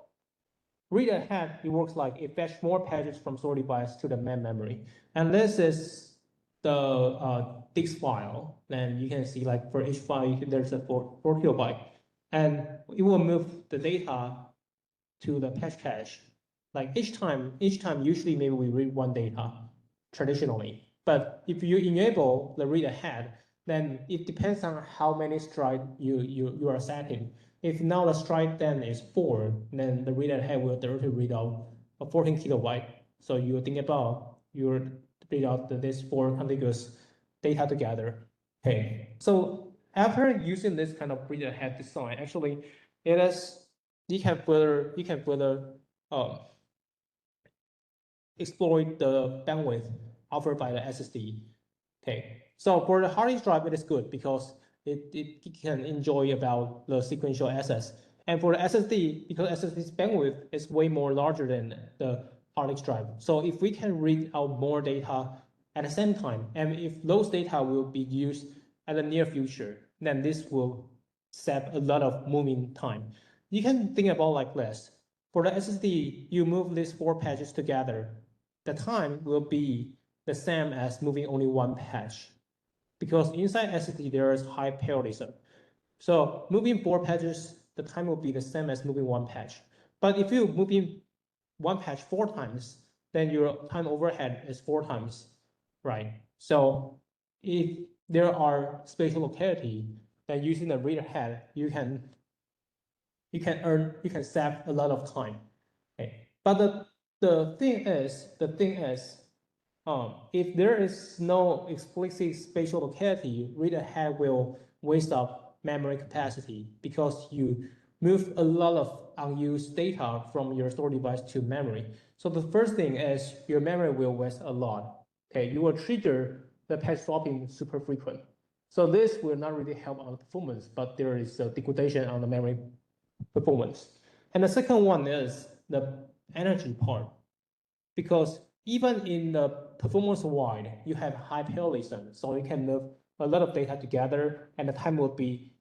read ahead, it works like it fetch more pages from stored device to the main memory. And this is the disk file. And you can see like for each file, there's a 4 kilobyte. And it will move the data to the patch cache. Like each time, usually maybe we read one data traditionally. But if you enable the read ahead, then it depends on how many strides you are setting. If now the stride then is 4, then the read ahead will directly read out a 14 kilobyte. So you think about you read out this 4 contiguous data together. Okay, so after using this kind of read ahead design, actually it is you can further exploit the bandwidth offered by the SSD. Okay, so for the hard disk drive, it is good because it can enjoy about the sequential access. And for the SSD, because SSD's bandwidth is way more larger than the hard disk drive. So if we can read out more data at the same time, and if those data will be used at the near future, then this will save a lot of moving time. You can think about like this. For the SSD, you move these 4 pages together. The time will be the same as moving only one patch, because inside SSD there is high parallelism. So moving 4 patches, the time will be the same as moving one patch. But if you moving one patch 4 times, then your time overhead is 4 times, right? So if there are spatial locality, then using the read ahead, you can save a lot of time. Okay, but the thing is, if there is no explicit spatial locality, read ahead will waste up memory capacity because you move a lot of unused data from your store device to memory. So the first thing is your memory will waste a lot. Okay, you will trigger the patch swapping super frequent. So this will not really help on the performance, but there is a degradation on the memory performance. And the second one is the energy part, because even in the performance wide, you have high parallelism, so you can move a lot of data together, and the time will be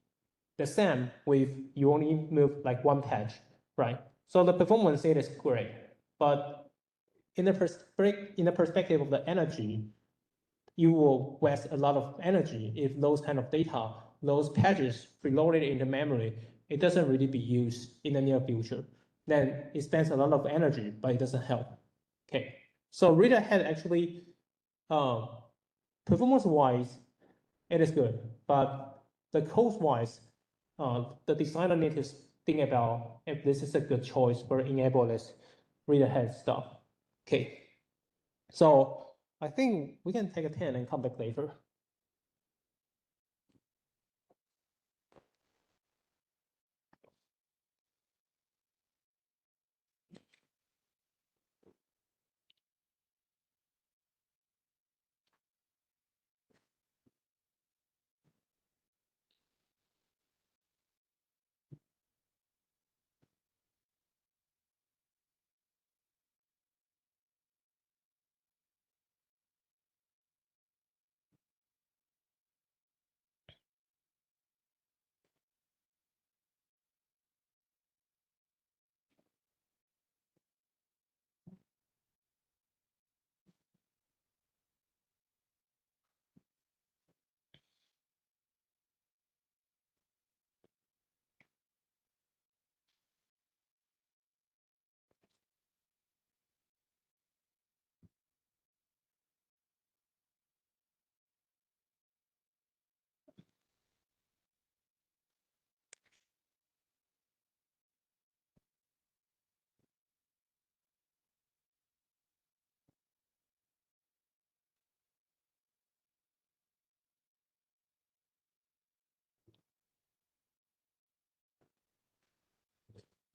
the same with you only move like one page, right? So the performance it is great, but in the perspective of the energy, you will waste a lot of energy if those kind of data, those pages preloaded into memory, it doesn't really be used in the near future. Then it spends a lot of energy, but it doesn't help. Okay, so read ahead actually, performance-wise, it is good, but the cost-wise, the designer needs to think about if this is a good choice for enable this read ahead stuff. Okay, so I think we can take a 10 and come back later.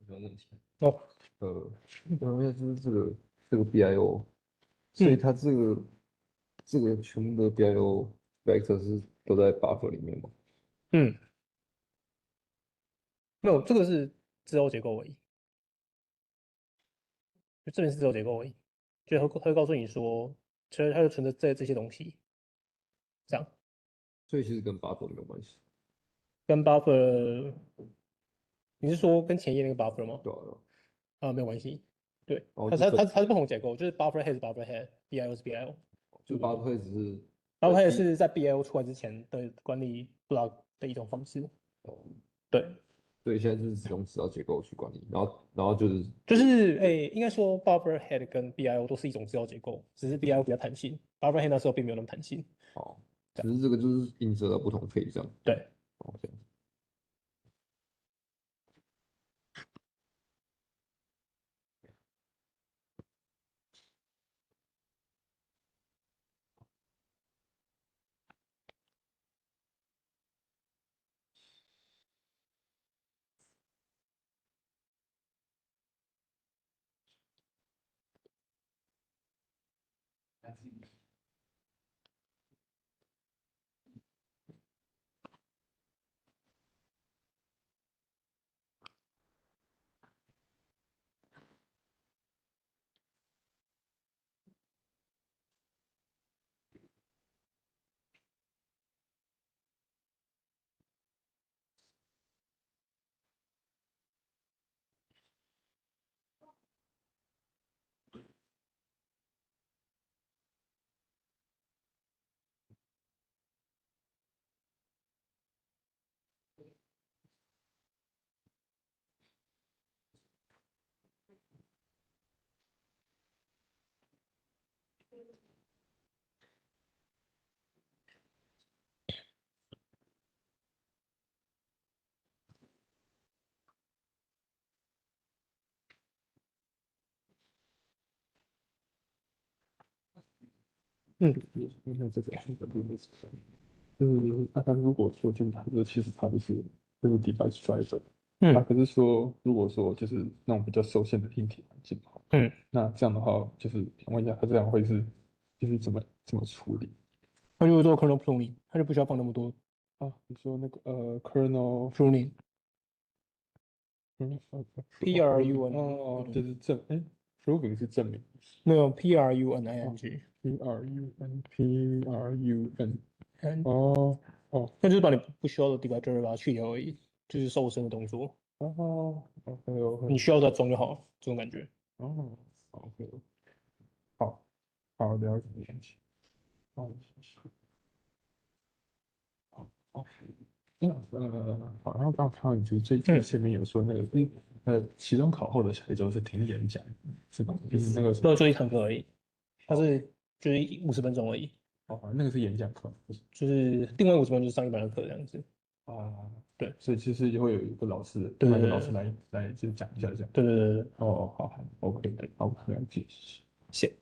没有问题。哦，因为就是这个 BIO，所以它这个全部的 BIO vector 是都在 buffer 里面嘛？嗯，没有，这个是自由结构而已，就这边是自由结构而已，就它会告诉你说，其实它就存着这些东西，这样所以其实跟 buffer 没有关系。跟 buffer，你是说跟前页那个 buffer 吗？对啊，对啊。没有关系，对，哦，就它是不同结构，就是 buffer head 是 buffer head，BIO 是 BIO，就 buffer 只是buffer head 是在 BIO 出来之前的管理 block 的一种方式，哦，对。对，现在就是使用指导结构去管理，然后就是应该说 buffer head 跟 BIO 都是一种资料结构，只是 BIO 比较弹性，buffer head 那时候并没有那么弹性。好，只是这个就是映射到不同配这样。对，哦，这样。因为这个就是它如果说就是它其实它就是 device driver，可是说如果说就是那种比较受限的硬体环境的话，那这样的话就是想问一下，它这样会是就是怎么处理？它如果做 kernel pruning，它就不需要放那么多啊，你说那个kernel pruning prun PRUN 哦，就是proving 是证明没有 PRUNING，prun 嗯，哦那就是把你不需要的 debugger 把它去掉而已，就是瘦身的动作，OK 你 OK 需要再装就好，这种感觉。哦 OK 好好了解好谢谢好好那好像刚看到你就是最前面有说那个期中考后的下一周是听演讲是吧？就是那个没有就一堂课而已，它是就是50分钟而已，那个是演讲课不是就是另外50分钟就是上一般的课这样子。啊，对所以其实也会有一个老师，另外一个老师对对对来就讲一下这样。对对对对，好好，OK，好，了解。谢。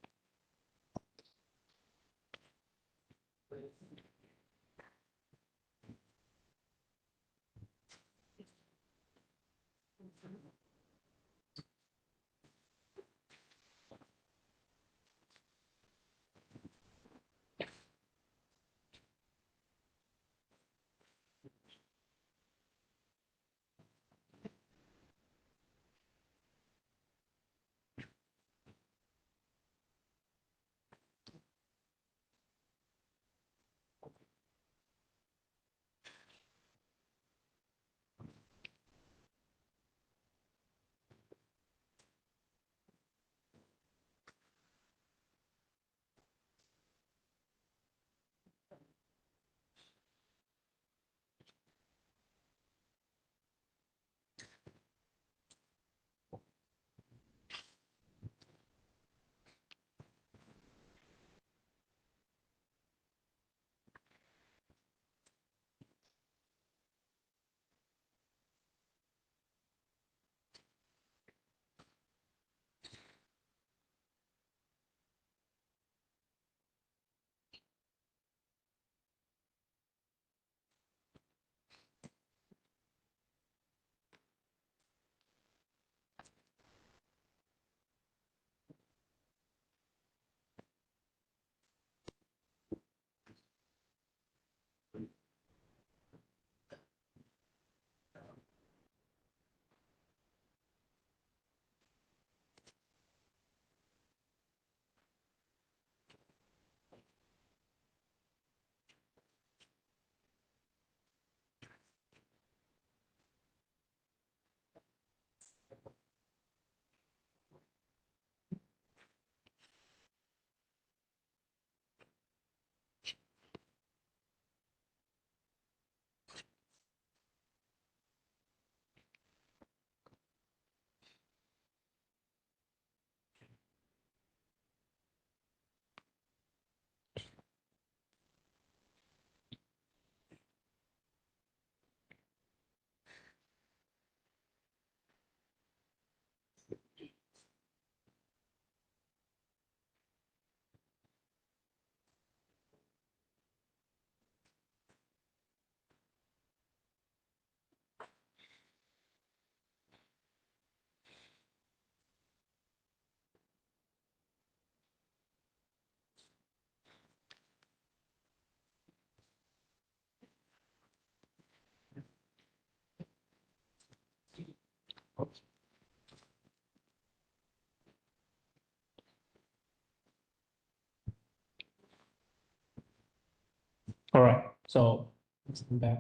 All right, so let's come back.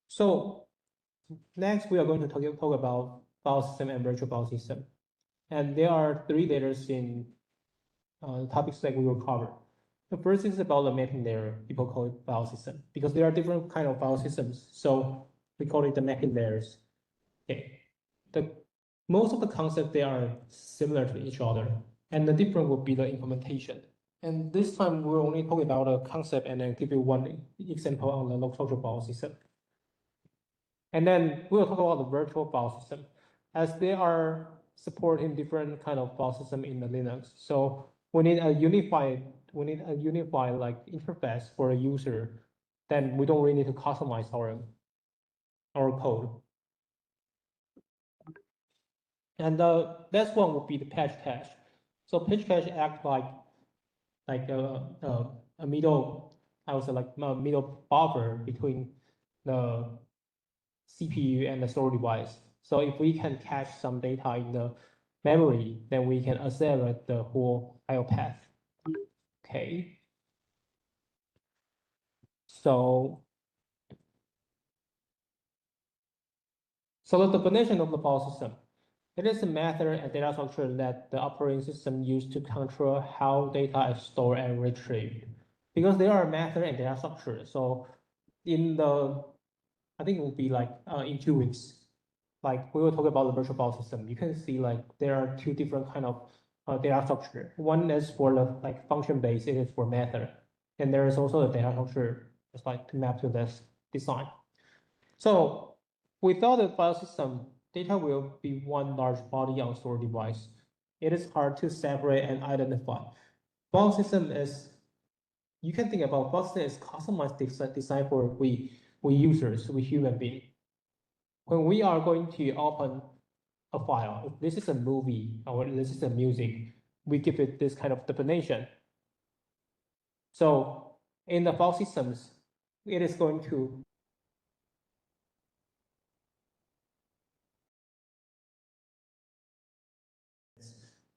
So next we are going to talk about file system and virtual file system. And there are three layers in topics that we will cover. The first is about the mapping layer. People call it file system because there are different kind of file systems. So we call it the mapping layers. Okay. Most of the concepts, they are similar to each other. And the difference will be the implementation. And this time we'll only talk about a concept and then give you one example on the local file system. And then we'll talk about the virtual file system as they are supporting different kind of file system in the Linux. So we need a unified like interface for a user. Then we don't really need to customize our code. And the last one would be the patch cache. So patch cache act like a middle, I would say like a middle buffer between the CPU and the storage device. So if we can cache some data in the memory, then we can accelerate the whole IO path. Okay. So the definition of the file system. It is a method and data structure that the operating system uses to control how data is stored and retrieved. Because there are method and data structure. So in the, I think it will be like in 2 weeks, like we will talk about the virtual file system. You can see like there are two different kind of data structure. One is for the like function based, it is for method. And there is also the data structure just like to map to this design. So without the file system, data will be one large body on storage device. It is hard to separate and identify. File system is, you can think about file system is customized design for we users, we human beings. When we are going to open a file, if this is a movie or this is a music, we give it this kind of definition. So in the file systems, it is going to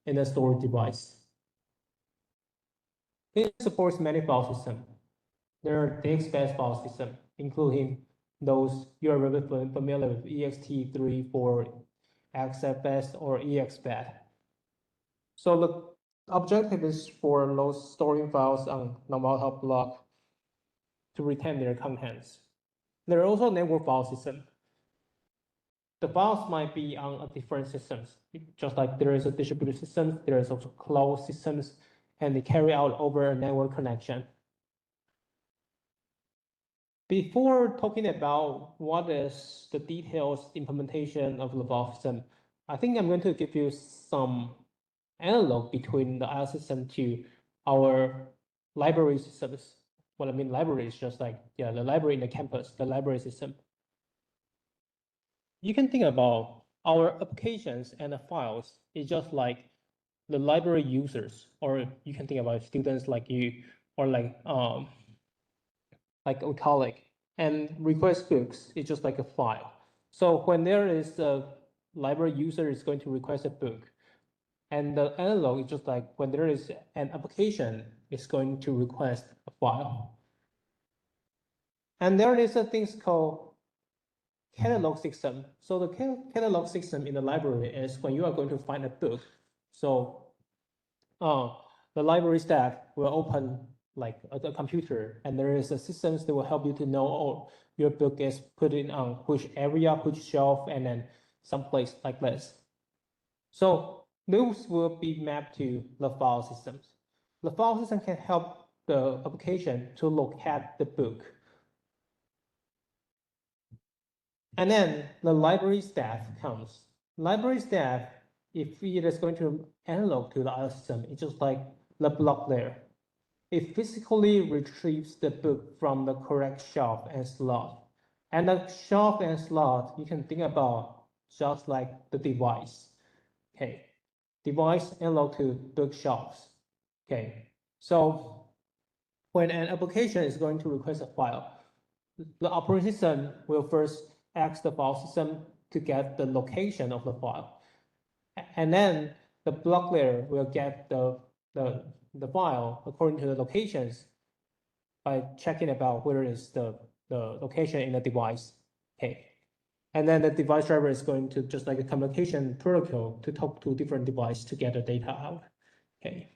in the storage device. It supports many file systems. There are disk-based file systems, including those you are very familiar with, ext3, XFS, or exbat. So the objective is for those storing files on non-volatile block to retain their contents. There are also network file systems. The files might be on different systems, just like there is a distributed system, there is also cloud systems, and they carry out over a network connection. Before talking about what is the details implementation of the file system, I think I'm going to give you some analog between the IO system to our library systems. What I mean library is just like, yeah, the library in the campus, the library system. You can think about our applications and the files is just like the library users, or you can think about students like you, or like a colleague, and request books is just like a file. So when there is a library user is going to request a book, and the analog is just like when there is an application is going to request a file. And there is a thing called catalog system. So the catalog system in the library is when you are going to find a book. So the library staff will open like a computer, and there is a systems that will help you to know, oh, your book is put in on which area, which shelf, and then someplace like this. So those will be mapped to the file systems. The file system can help the application to locate the book. And then the library staff comes. Library staff, if it is going to analog to the IO system, it's just like the block there. It physically retrieves the book from the correct shelf and slot. And the shelf and slot, you can think about just like the device. Okay, device analog to bookshelves. Okay, so when an application is going to request a file, the operating system will first ask the file system to get the location of the file. And then the block layer will get the file according to the locations by checking about where is the location in the device. Okay. And then the device driver is going to just like a communication protocol to talk to different devices to get the data out. Okay.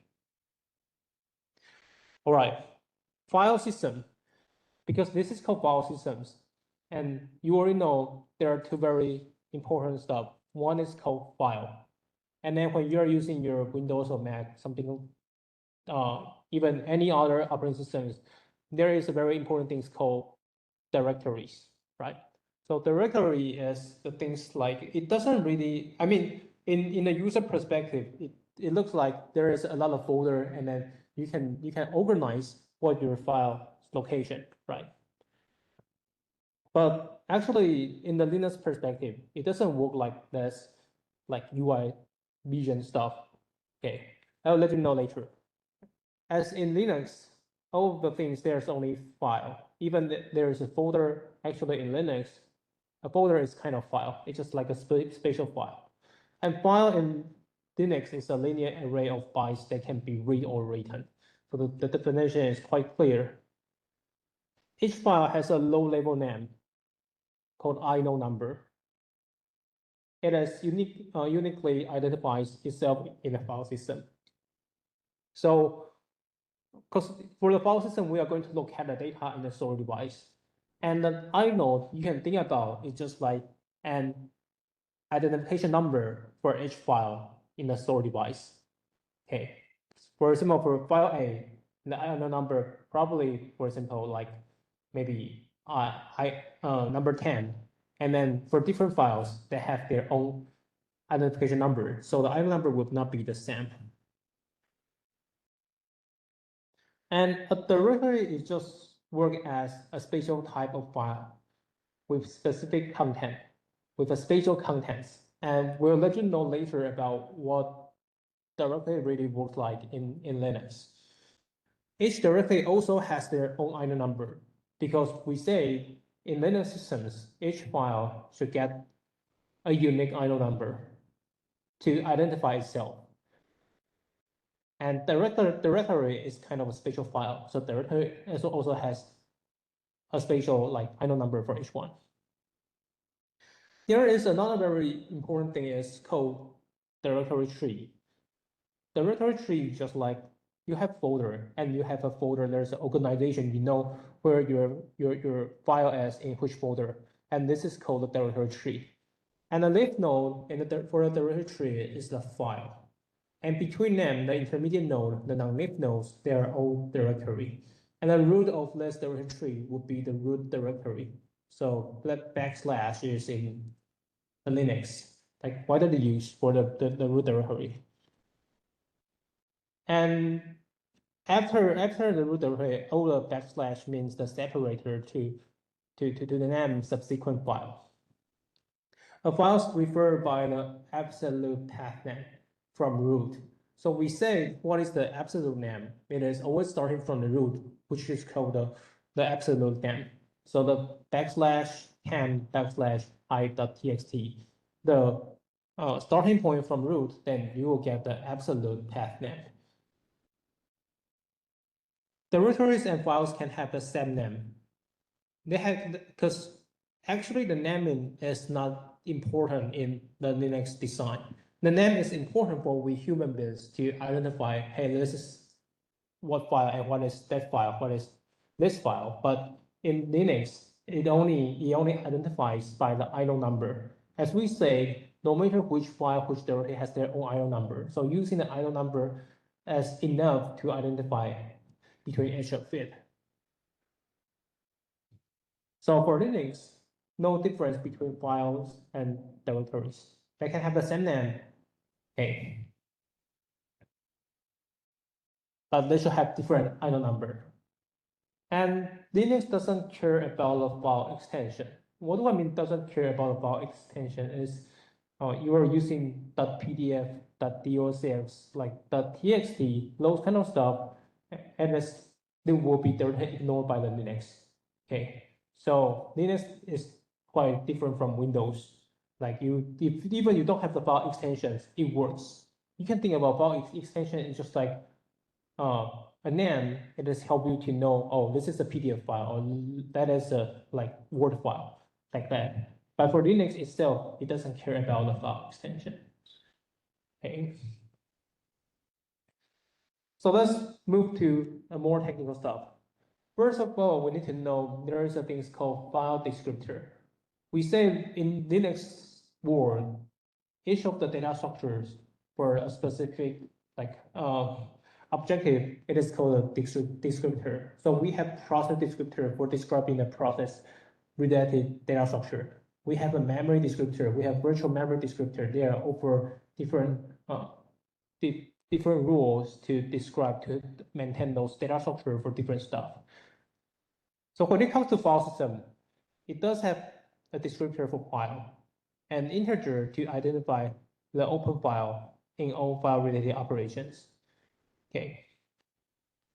All right. File system, because this is called file systems. And you already know there are two very important stuff. One is called file. And then when you're using your Windows or Mac, something, even any other operating systems, there is a very important thing called directories, right? So directory is the things like, it doesn't really, I mean, in a user perspective, it looks like there is a lot of folder, and then you can organize what your file location, right? But actually, in the Linux perspective, it doesn't work like this, like UI vision stuff. Okay, I'll let you know later. As in Linux, all of the things, there's only file. Even there's a folder, actually in Linux, a folder is kind of file. It's just like a spatial file. And file in Linux is a linear array of bytes that can be read or written. So the definition is quite clear. Each file has a low-level name called inode number. It is uniquely identifies itself in the file system. So, because for the file system, we are going to look at the data in the storage device. And the inode you can think about is just like an identification number for each file in the storage device. Okay. For example, for file A, the inode number probably, for example, like maybe number 10. And then for different files, they have their own identification number. So the inode number would not be the same. And a directory is just work as a spatial type of file with specific content, with a spatial contents. And we'll let you know later about what directory really works like in Linux. Each directory also has their own inode number because we say in Linux systems, each file should get a unique inode number to identify itself. And directory is kind of a spatial file. So directory also has a spatial like inode number for each one. There is another very important thing is called directory tree. Directory tree just like you have folder and you have a folder, there's an organization, you know where your file is in which folder. And this is called the directory tree. And the leaf node for the directory tree is the file. And between them, the intermediate node, the non-leaf nodes, they are all directory. And the root of this directory tree would be the root directory. So that backslash is in the Linux, like widely used for the root directory. And after the root directory, all the backslash means the separator to the name subsequent file. A file is referred by the absolute path name from root. So we say what is the absolute name? It is always starting from the root, which is called the absolute name. So the backslash cam backslash i.txt, the starting point from root, then you will get the absolute path name. Directories and files can have the same name. They have, because actually the naming is not important in the Linux design. The name is important for we human beings to identify, hey, this is what file and what is that file, what is this file. But in Linux, it only identifies by the inode number. As we say, no matter which file, which directory has their own inode number. So using the inode number as enough to identify between each of it. So for Linux, no difference between files and directories. They can have the same name, okay, but they should have different inode number. And Linux doesn't care about the file extension. What do I mean doesn't care about the file extension is you are using .pdf, .docx, like .txt, those kind of stuff, and they will be directly ignored by the Linux. Okay, so Linux is quite different from Windows. Like even you don't have the file extensions, it works. You can think about file extension is just like a name. It just help you to know, oh, this is a PDF file, or that is a like Word file, like that. But for Linux itself, it doesn't care about the file extension. Okay. So let's move to a more technical stuff. First of all, we need to know there is a thing called file descriptor. We say in Linux world, each of the data structures for a specific like objective, it is called a descriptor. So we have process descriptor for describing the process related data structure. We have a memory descriptor. We have virtual memory descriptor. They are over different different rules to describe, to maintain those data structure for different stuff. So when it comes to file system, it does have a descriptor for file and integer to identify the open file in all file related operations. Okay.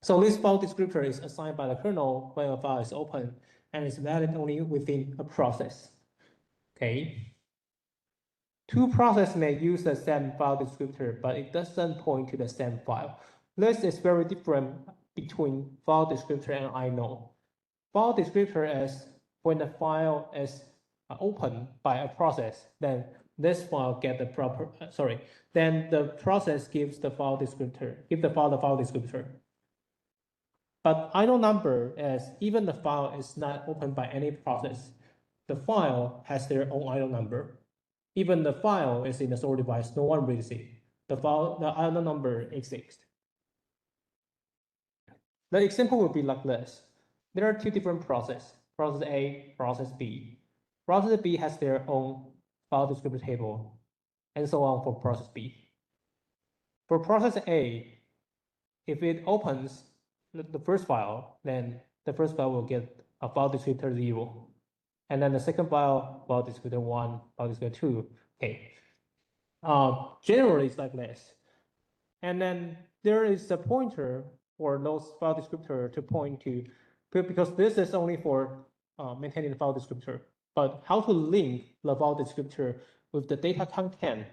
So this file descriptor is assigned by the kernel when a file is open and is valid only within a process. Okay. Two processes may use the same file descriptor, but it doesn't point to the same file. This is very different between file descriptor and inode. File descriptor is when the file is opened by a process, then this file get the proper, then the process gives the file descriptor, give the file descriptor. But inode number is even the file is not opened by any process, the file has their own inode number. Even the file is in the storage device, no one reads it. The inode number exists. The example would be like this. There are two different processes, process A, process B. Process B has their own file descriptor table, and so on for process B. For process A, if it opens the first file, then the first file will get a file descriptor 0. And then the second file descriptor 1, file descriptor 2. Okay. Generally, it's like this. And then there is a pointer for those file descriptor to point to, because this is only for maintaining the file descriptor. But how to link the file descriptor with the data content?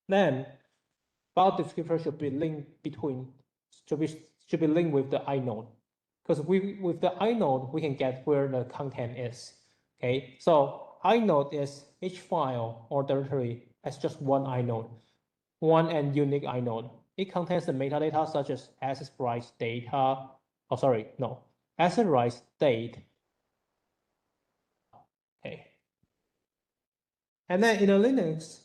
Then file descriptor should be linked should be linked with the inode, because with the inode we can get where the content is. Okay, so inode is each file or directory has just one inode, one and unique inode. It contains the metadata such as access rights, data. Oh, sorry, no, access rights, date. Okay, and then in a Linux,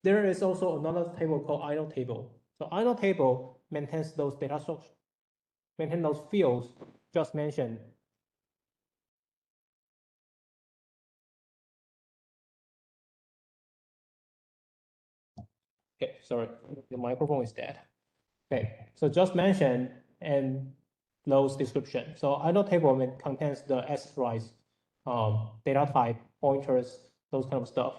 there is also another table called inode table. So inode table maintains those data sources, maintain those fields just mentioned. Okay, sorry, the microphone is dead. Okay, so just mentioned and those description. So inode table contains the access rights, data type, pointers, those kind of stuff.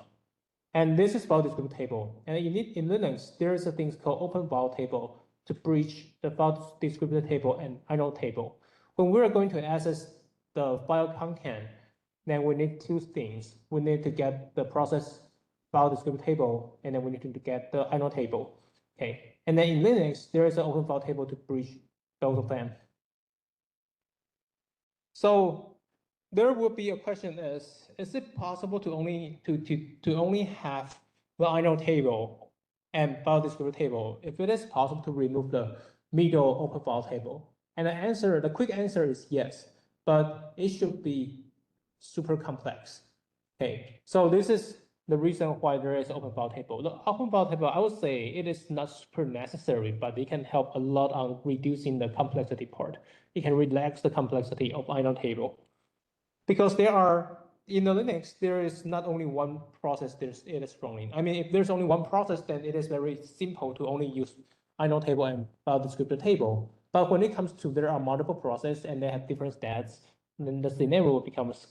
And this is file descriptor table. And in Linux, there is a thing called open file table to bridge the file descriptor table and inode table. When we're going to access the file content, then we need two things. We need to get the process file descriptor table, and then we need to get the inode table. Okay. And then in Linux, there is an open file table to bridge both of them. So there will be a question is it possible to only have the inode table and file descriptor table? If it is possible to remove the middle open file table? And the quick answer is yes, but it should be super complex. Okay, so this is the reason why there is open file table. The open file table, I would say it is not super necessary, but it can help a lot on reducing the complexity part. It can relax the complexity of inode table. Because there are, in the Linux, there is not only one process it is running. I mean, if there's only one process, then it is very simple to only use inode table and file descriptor table. But when it comes to there are multiple processes and they have different stats, then the scenario becomes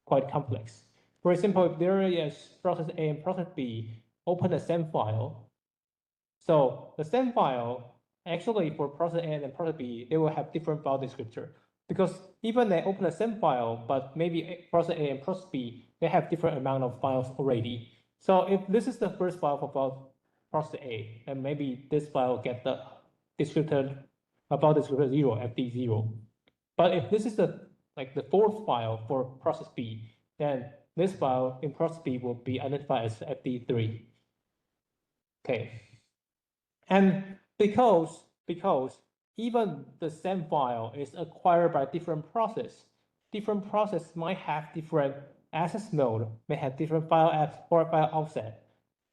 quite complex. For example, if there is process A and process B open the same file, so the same file, actually for process A and process B, they will have different file descriptor. Because even they open the same file, but maybe process A and process B, they have different amount of files already. So if this is the first file for process A, then maybe this file get the descriptor about descriptor 0, FD0. But if this is the fourth file for process B, then this file in process B will be identified as FD3. Okay. And because even the same file is acquired by different process might have different access mode, may have different file app or file offset.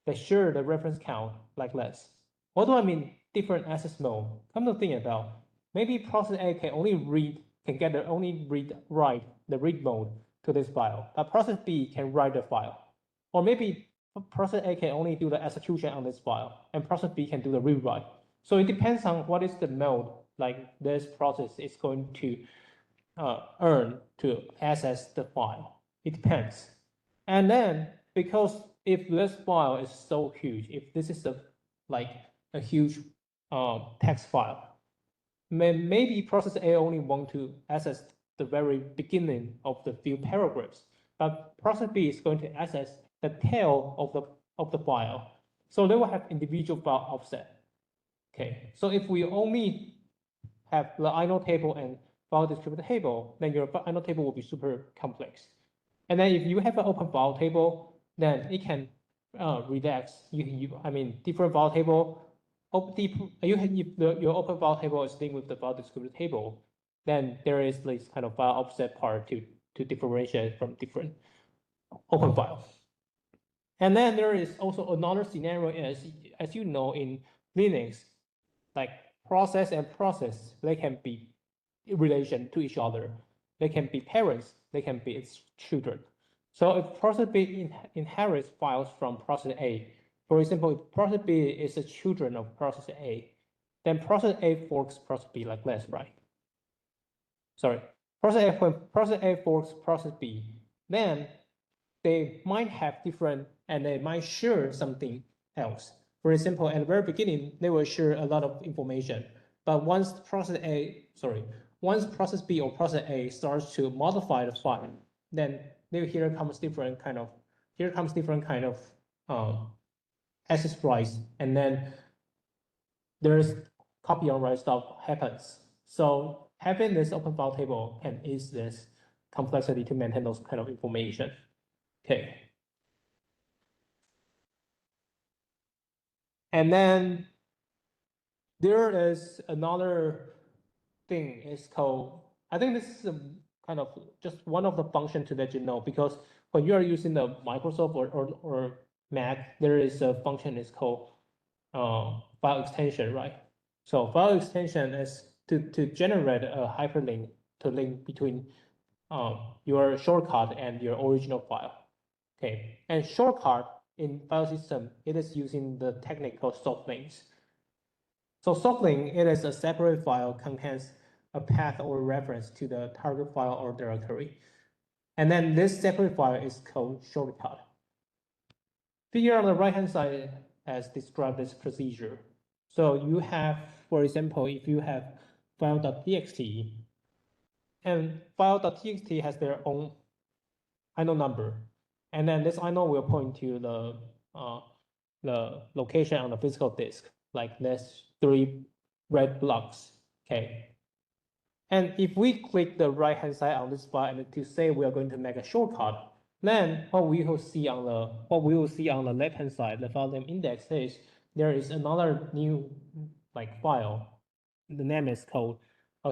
They share the reference count like this. What do I mean different access mode? Come to think about, maybe process A can get the only write the read mode to this file, but process B can write the file. Or maybe process A can only do the execution on this file, and process B can do the rewrite. So it depends on what is the mode like this process is going to earn to access the file. It depends. And then because if this file is so huge, if this is a huge text file. Maybe process A only want to access the very beginning of the few paragraphs, but process B is going to access the tail of the file. So they will have individual file offset. Okay, so if we only have the inode table and file descriptor table, then your inode table will be super complex. And then if you have an open file table, then it can relax. I mean, different file table. If your open file table is linked with the file descriptor table, then there is this kind of file offset part to differentiate from different open files. And then there is also another scenario as you know, in Linux, like process and process, they can be in relation to each other. They can be parents, they can be its children. So if process B inherits files from process A, for example, if process B is a children of process A, then process A forks process B like this, right? Sorry, when process A forks process B, then they might have different, and they might share something else. For example, at the very beginning, they will share a lot of information, but once process B or process A starts to modify the file, then here comes different kind of access rights, and then there's copy on write stuff happens. So having this open file table can ease this complexity to maintain those kind of information. Okay. And then there is another thing, it's called, I think this is a kind of just one of the functions to let you know, because when you are using the Microsoft or Mac, there is a function is called file extension, right? So file extension is to generate a hyperlink to link between your shortcut and your original file. Okay, and shortcut in file system, it is using the technique called soft links. So soft link, it is a separate file contains a path or reference to the target file or directory. And then this separate file is called shortcut. Figure on the right-hand side has described this procedure. So you have, for example, if you have file.txt, and file.txt has their own inode number, and then this inode will point to the location on the physical disk, like this 3 red blocks. Okay. And if we click the right-hand side on this file and to say we are going to make a shortcut, then what we will see on the left-hand side, the file name index is there is another new file. The name is called.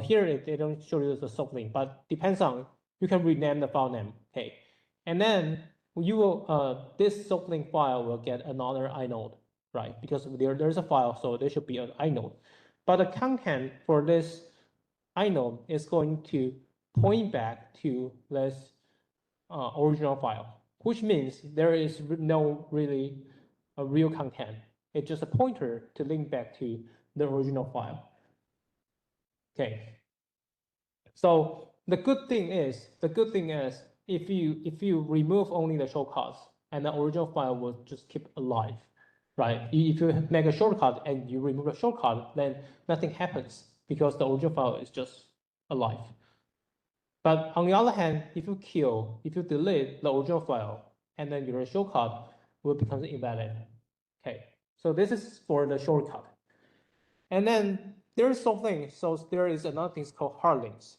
Here they don't show you the soft link, but depends on, you can rename the file name. Okay, and then you will this soft link file will get another inode, right? Because there's a file, so there should be an inode. But the content for this inode is going to point back to this original file, which means there is no really a real content. It's just a pointer to link back to the original file. Okay. So the good thing is if you remove only the shortcuts, and the original file will just keep alive, right? If you make a shortcut and you remove a shortcut, then nothing happens because the original file is just alive. But on the other hand, if you delete the original file, and then your shortcut will become invalid. Okay, so this is for the shortcut. And then there is something, so there is another thing called hard links.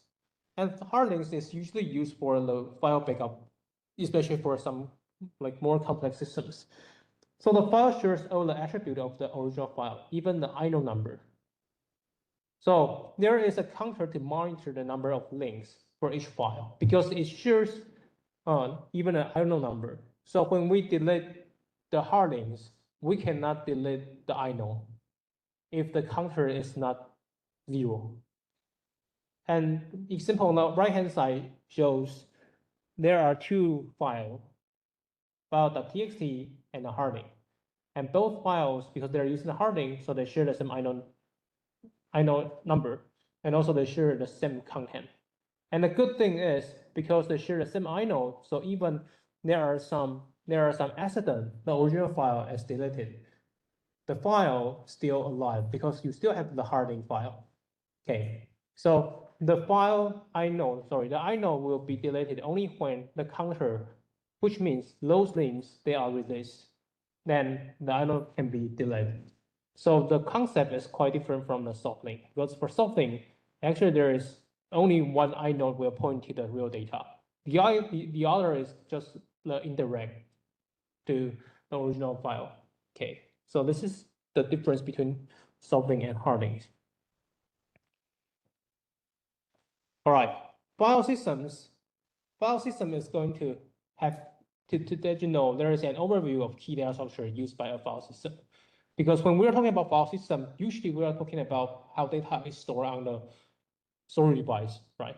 And hard links is usually used for the file backup, especially for some more complex systems. So the file shares all the attributes of the original file, even the inode number. So there is a counter to monitor the number of links for each file because it shares even an inode number. So when we delete the hard links, we cannot delete the inode if the counter is not 0. And example on the right-hand side shows there are 2 files, file.txt and a hard link. And both files, because they're using the hard link, so they share the same inode number, and also they share the same content. And the good thing is, because they share the same inode, so even there are some accident, the original file is deleted, the file still alive because you still have the hardening file. Okay, so the inode will be deleted only when the counter, which means those names, they are released. Then the inode can be deleted. So the concept is quite different from the soft link, because for soft link, actually there is only one inode will point to the real data. The other is just the indirect to the original file. Okay, so this is the difference between soft link and hard link. All right, file system is going to have to let you know there is an overview of key data structure used by a file system. Because when we're talking about file system, usually we are talking about how data is stored on the storage device, right?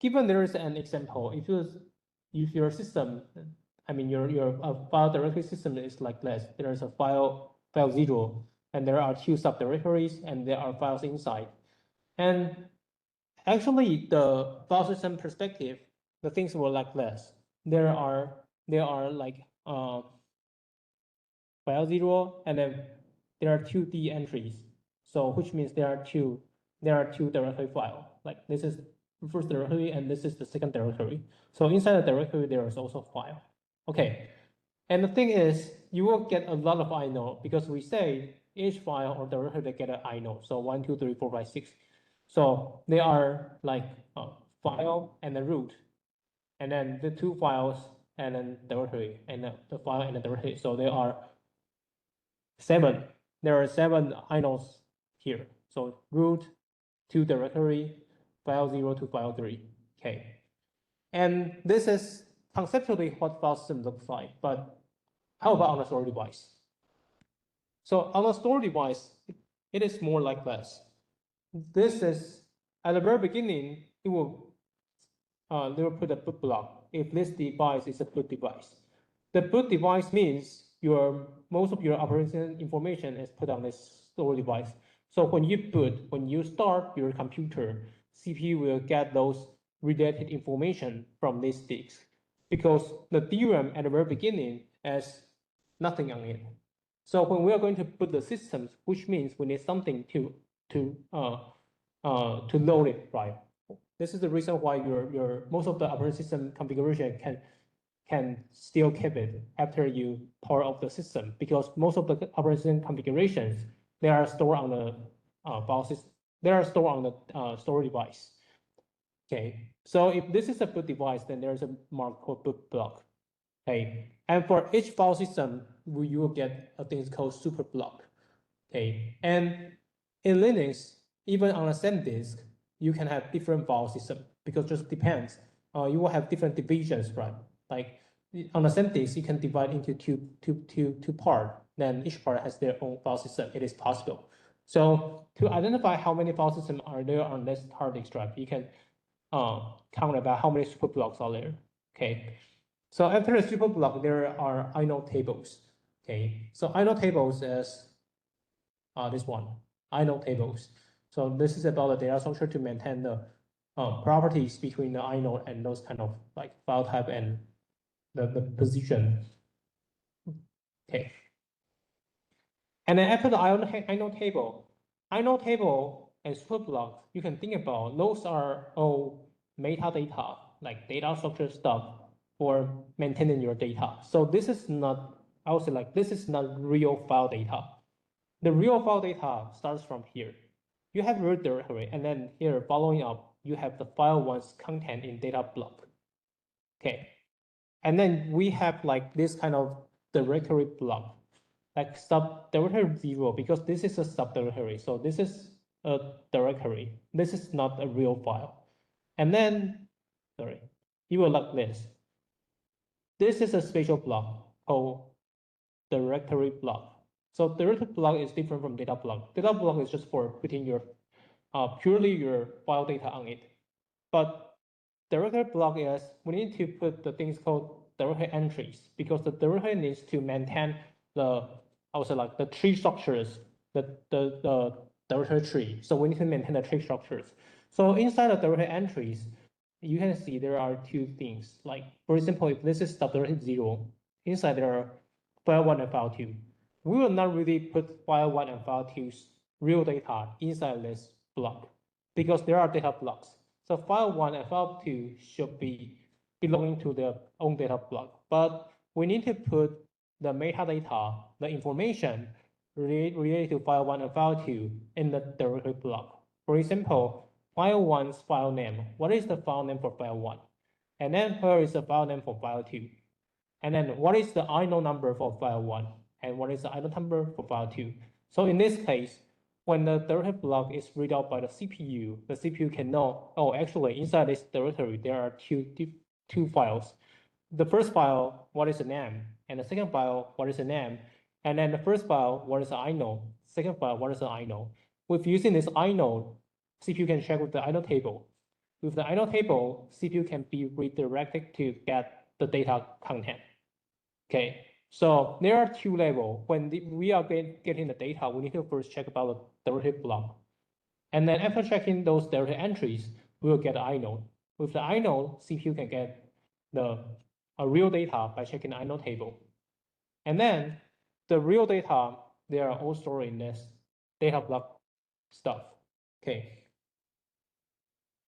Given there is an example, if your system, I mean your file directory system is like this, there is a file 0, and there are 2 subdirectories, and there are files inside. And actually, the file system perspective, the things were like this. There are like file 0, and then there are 2D entries. So which means there are two directory file. Like this is the first directory and this is the second directory. So inside the directory there is also file. Okay. And the thing is, you will get a lot of inode because we say each file or directory they get an inode. So 1, 2, 3, 4, 5, 6. So they are like file and the root, and then the 2 files and then directory, and the file and the directory. So they are 7. There are 7 inodes here. So root to directory, file 0 to file 3. Okay. And this is conceptually what file system looks like, but how about on a storage device? So on a storage device, it is more like this. This is, at the very beginning, they will put a boot block if this device is a boot device. The boot device means most of your operation information is put on this storage device. So when you start your computer, CPU will get those related information from these sticks, because the DRAM at the very beginning has nothing on it. So when we are going to put the systems, which means we need something to load it, right? This is the reason why your most of the operating system configuration can still keep it after you power off the system, because most of the operating system configurations, they are stored on the file system. They are stored on the storage device. Okay, so if this is a boot device, then there's a mark called boot block. Okay, and for each file system, you will get a thing called super block. Okay, and in Linux, even on the same disk, you can have different file system, because it just depends. You will have different divisions, right? Like on the same disk, you can divide into two parts. Then each part has their own file system. It is possible. So to identify how many file systems are there on this hard disk drive, you can count about how many super blocks are there. Okay. So after the super block, there are inode tables. Okay. So inode tables is this one, inode tables. So this is about the data structure to maintain the properties between the inode and those kind of like file type and the position. Okay. And then after the inode table and superblock, you can think about those are all metadata, like data structure stuff for maintaining your data. So this is not, I would say like this is not real file data. The real file data starts from here. You have root directory, and then here following up, you have the file one's content in data block. Okay. And then we have like this kind of directory block, like subdirectory 0, because this is a subdirectory. So this is a directory. This is not a real file. And then, you will like this. This is a special block called directory block. So directory block is different from data block. Data block is just for putting your purely your file data on it. But directory block is we need to put the things called directory entries, because the directory needs to maintain the, I would say like the tree structures, the directory tree. So we need to maintain the tree structures. So inside the directory entries, you can see there are 2 things. Like for example, if this is subdirectory 0, inside there are file 1 and file 2. We will not really put file 1 and file 2's real data inside this block because there are data blocks. So file 1 and file 2 should be belonging to their own data block, but we need to put the metadata, the information related to file 1 and file 2 in the directory block. For example, file 1's file name. What is the file name for file 1? And then where is the file name for file 2? And then what is the inode number for file 1? And what is the inode number for file 2? So in this case, when the directory block is read out by the CPU can know, oh, actually inside this directory, there are two files. The first file, what is the name? And the second file, what is the name? And then the first file, what is the inode? Second file, what is the inode? With using this inode, CPU can check with the inode table. With the inode table, CPU can be redirected to get the data content. Okay, so there are two levels. When we are getting the data, we need to first check about the directory block. And then after checking those directory entries, we will get the inode. With the inode, CPU can get the real data by checking the inode table. And then the real data, they are all stored in this data block stuff. Okay.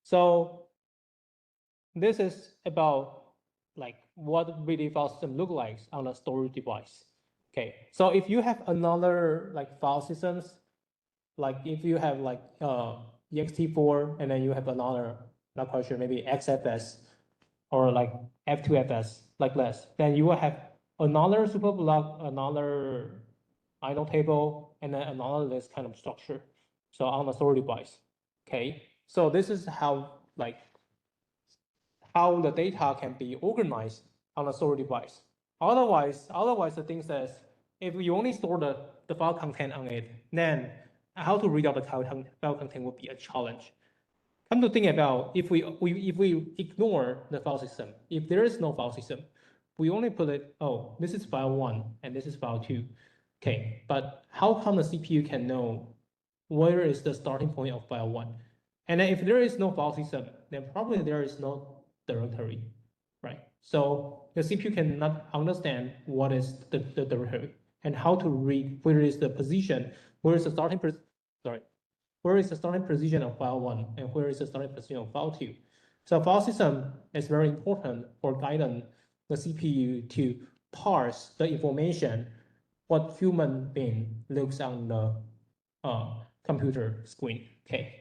So this is about like what really file system look like on a storage device. Okay. So if you have another like file systems, like if you have like ext4 and then you have another, not quite sure, maybe xfs or like f2fs like this, then you will have another super block, another inode table, and then another this kind of structure. So on the storage device. Okay. So this is how the data can be organized on a storage device. Otherwise the thing says if you only store the file content on it, then how to read out the file content will be a challenge. Come to think about, if we ignore the file system, if there is no file system, we only put it, oh, this is file 1 and this is file 2. Okay, but how come the CPU can know where is the starting point of file 1? And then if there is no file system, then probably there is no directory, right? So the CPU cannot understand what is the directory and how to read where is the position, where is the starting where is the starting position of file 1 and where is the starting position of file 2. So file system is very important for guiding the CPU to parse the information what human being looks on the computer screen. Okay.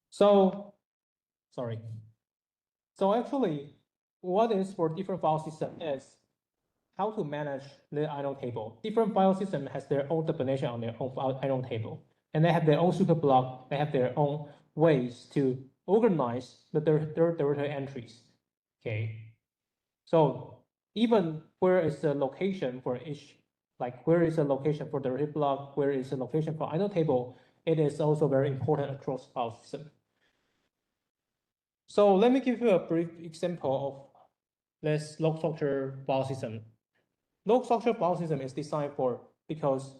So, sorry. So actually, what is for different file system is how to manage the inode table. Different file system has their own definition on their own inode table, and they have their own super block. They have their own ways to organize the directory entries. Okay, so even where is the location for each, like where is the location for the directory block, where is the location for inode table, it is also very important across file system. So let me give you a brief example of this log structure file system. Log structure file system is designed for because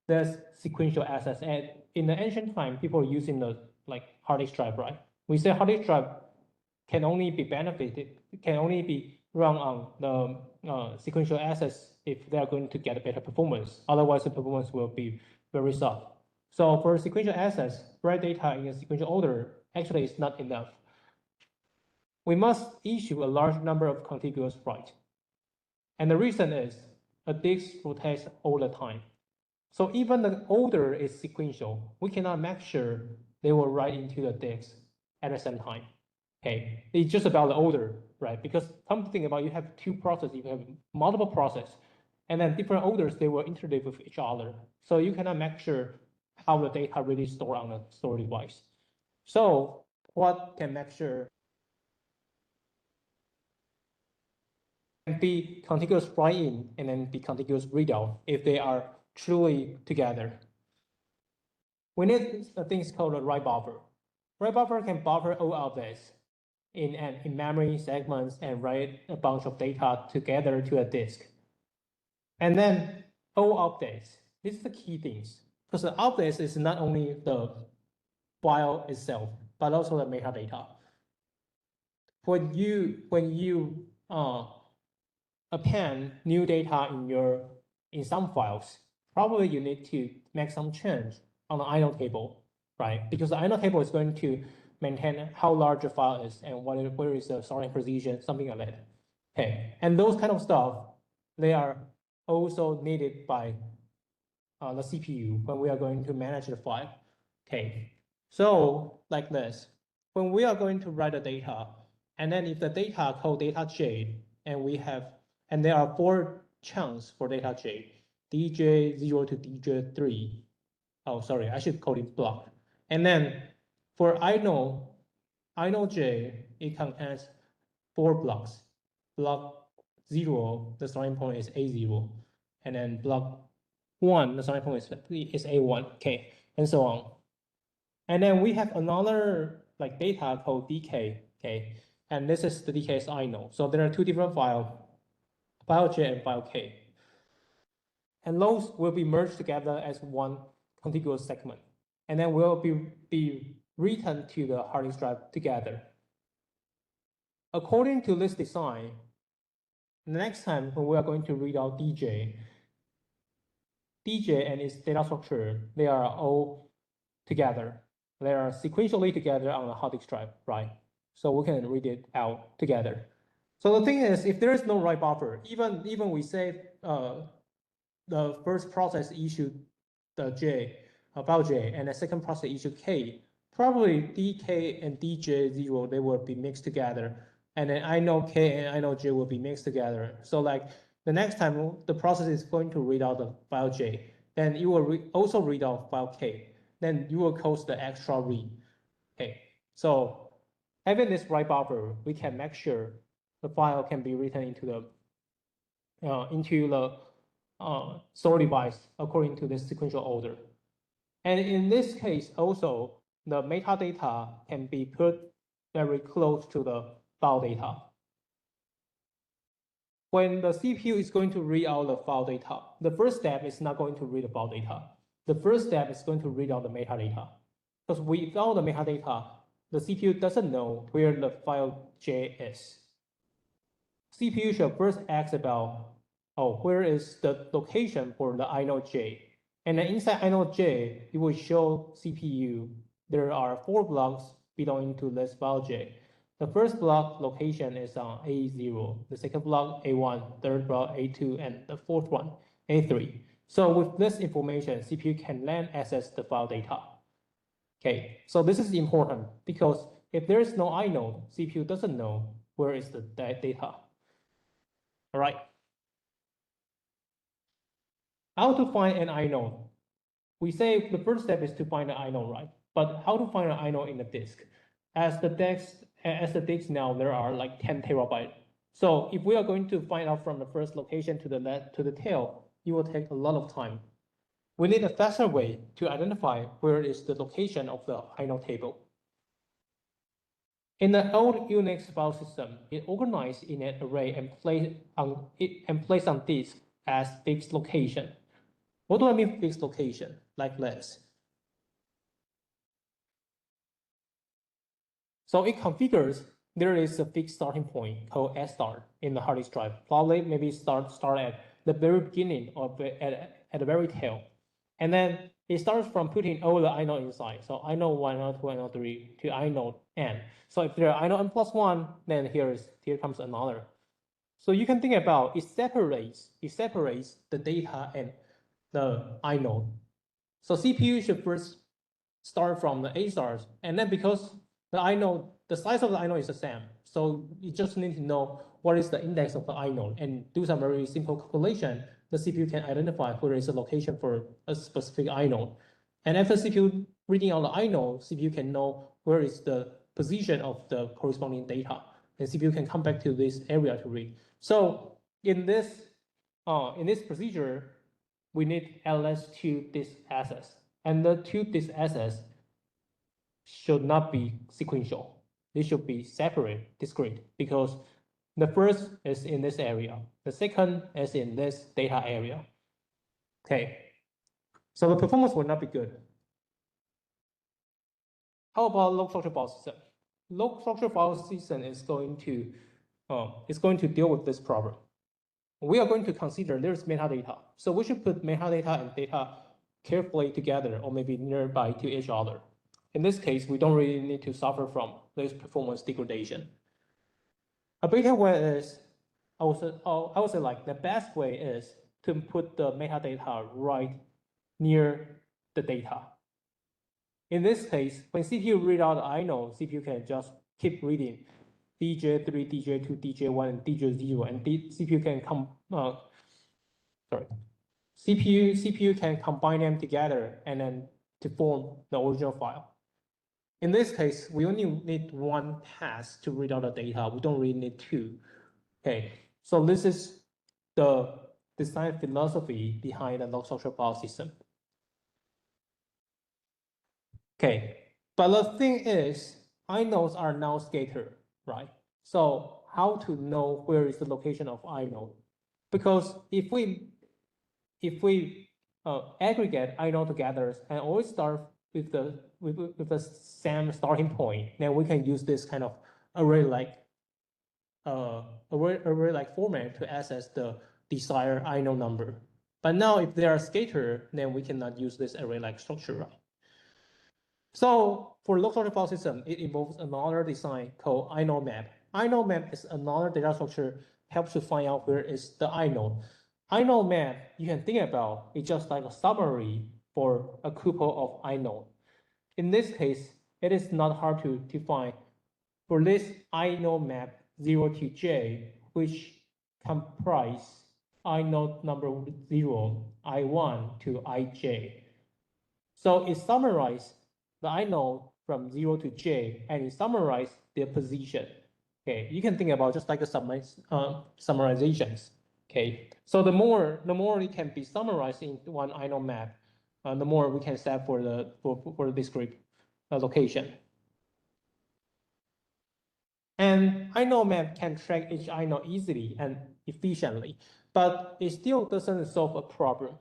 there's sequential access, and in the ancient time, people are using the like hard disk drive, right? We say hard disk drive can only be benefited, can only be run on the sequential access if they are going to get a better performance. Otherwise, the performance will be very soft. So for sequential access, write data in a sequential order actually is not enough. We must issue a large number of contiguous write. And the reason is a disk rotates all the time. So even the order is sequential, we cannot make sure they will write into the disk at the same time. Okay, it's just about the order, right? Because come to think about, you have two processes, you have multiple processes, and then different orders, they will interleave with each other. So you cannot make sure how the data really stored on the storage device. So what can make sure be contiguous write-in and then be contiguous readout if they are truly together? We need things called a write buffer. Write buffer can buffer all of this in memory segments and write a bunch of data together to a disk. And then all updates. This is the key things, because the updates is not only the file itself, but also the metadata. When you append new data in some files, probably you need to make some change on the inode table, right? Because the inode table is going to maintain how large a file is and where is the starting position, something like that. Okay, and those kind of stuff, they are also needed by the CPU when we are going to manage the file. Okay, so like this, when we are going to write the data, and then if the data called data J, and there are 4 chunks for data J, DJ0 to DJ3. Oh, sorry, I should call it block. And then for inode J, it contains 4 blocks. Block 0, the starting point is A0, and then block 1, the starting point is A1, okay, and so on. And then we have another like data called DK, okay, and this is the DK's inode. So there are 2 different files, file J and file K. And those will be merged together as one contiguous segment, and then will be written to the hard disk drive together. According to this design, the next time when we are going to read out DJ and its data structure, they are all together. They are sequentially together on the hard disk drive, right? So we can read it out together. So the thing is, if there is no write buffer, even we say the first process issued the file J, and the second process issued K, probably DK and DJ0, they will be mixed together. And then inode K and inode J will be mixed together. So like the next time the process is going to read out the file J, then you will also read out file K. Then you will cause the extra read. Okay, so having this write buffer, we can make sure the file can be written into the store device according to the sequential order. And in this case, also, the metadata can be put very close to the file data. When the CPU is going to read out the file data, the first step is not going to read the file data. The first step is going to read out the metadata. Because without the metadata, the CPU doesn't know where the file J is. CPU should first ask about, where is the location for the inode J? And then inside inode J, it will show CPU there are 4 blocks belonging to this file J. The first block location is on A0, the second block A1, third block A2, and the fourth one A3. So with this information, CPU can then access the file data. Okay, so this is important because if there is no inode, CPU doesn't know where is the data. All right. How to find an inode? We say the first step is to find an inode, right? But how to find an inode in the disk? As the disk now, there are like 10 terabytes. So if we are going to find out from the first location to the tail, it will take a lot of time. We need a faster way to identify where is the location of the inode table. In the old Unix file system, it organized in an array and placed on disk as fixed location. What do I mean fixed location? Like this. So it configures, there is a fixed starting point called start in the hard disk drive. Probably maybe start at the very beginning or at the very tail. And then it starts from putting all the inode inside. So inode 1, inode 2, inode 3 to inode n. So if there are inode n plus 1, then here comes another. So you can think about it separates the data and the inode. So CPU should first start from the A stars, and then because the size of the inode is the same, so you just need to know what is the index of the inode and do some very simple calculation. The CPU can identify where is the location for a specific inode. And after CPU reading out the inode, CPU can know where is the position of the corresponding data, and CPU can come back to this area to read. So in this procedure, we need at least 2 disk access, and the 2 disk access should not be sequential. They should be separate, discrete, because the first is in this area, the second is in this data area. Okay, so the performance will not be good. How about log structure file system? Log structure file system is going to is going to deal with this problem. We are going to consider there's metadata. So we should put metadata and data carefully together or maybe nearby to each other. In this case, we don't really need to suffer from this performance degradation. A better way is, I would say like the best way is to put the metadata right near the data. In this case, when CPU read out the inode, CPU can just keep reading DJ3, DJ2, DJ1, and DJ0, and CPU can CPU can combine them together and then to form the original file. In this case, we only need one pass to read out the data. We don't really need two. Okay, so this is the design philosophy behind the log structure file system. Okay, but the thing is, inodes are now scattered, right? So how to know where is the location of inode? Because if we aggregate inode together and always start with the same starting point, then we can use this kind of array-like format to access the desired inode number. But now if they are scattered, then we cannot use this array-like structure, right? So for log structure file system, it involves another design called inode map. Inode map is another data structure helps to find out where is the inode. Inode map you can think about it's just like a summary for a couple of inode. In this case, it is not hard to find. For this inode map 0 to j, which comprise inode number 0, I1 to ij. So it summarizes the inode from 0 to j, and it summarizes their position. Okay, you can think about just like a summarizations. Okay, so the more it can be summarized in one inode map, the more we can set for the discrete location. And inode map can track each inode easily and efficiently, but it still doesn't solve a problem.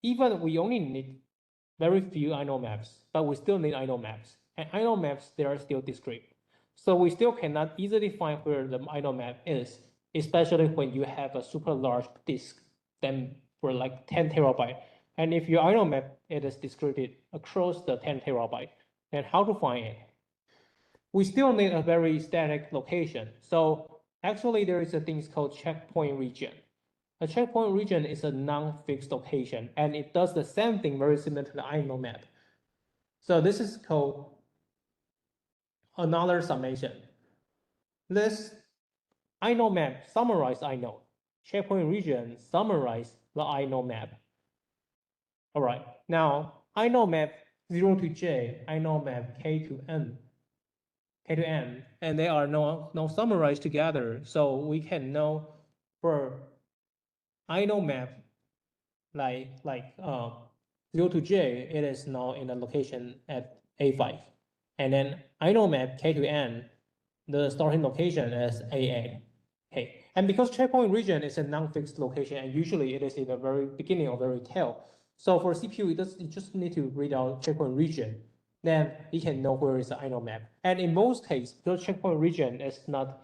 Even we only need very few inode maps, but we still need inode maps. And inode maps, they are still discrete. So we still cannot easily find where the inode map is, especially when you have a super large disk, then for like 10 terabyte. And if your inode map it is discrete across the 10 terabyte, then how to find it? We still need a very static location. So actually there is a thing called checkpoint region. A checkpoint region is a non-fixed location, and it does the same thing very similar to the inode map. So this is called another summation. This inode map summarize inode. Checkpoint region summarize the inode map. All right, now inode map 0 to j, inode map k to n, and they are now summarized together. So we can know for inode map like 0 to j, it is now in a location at A5. And then inode map k to n, the starting location is A8. Okay, and because checkpoint region is a non-fixed location, and usually it is in the very beginning or very tail. So for CPU, it just need to read out checkpoint region. Then it can know where is the inode map. And in most cases, because checkpoint region is not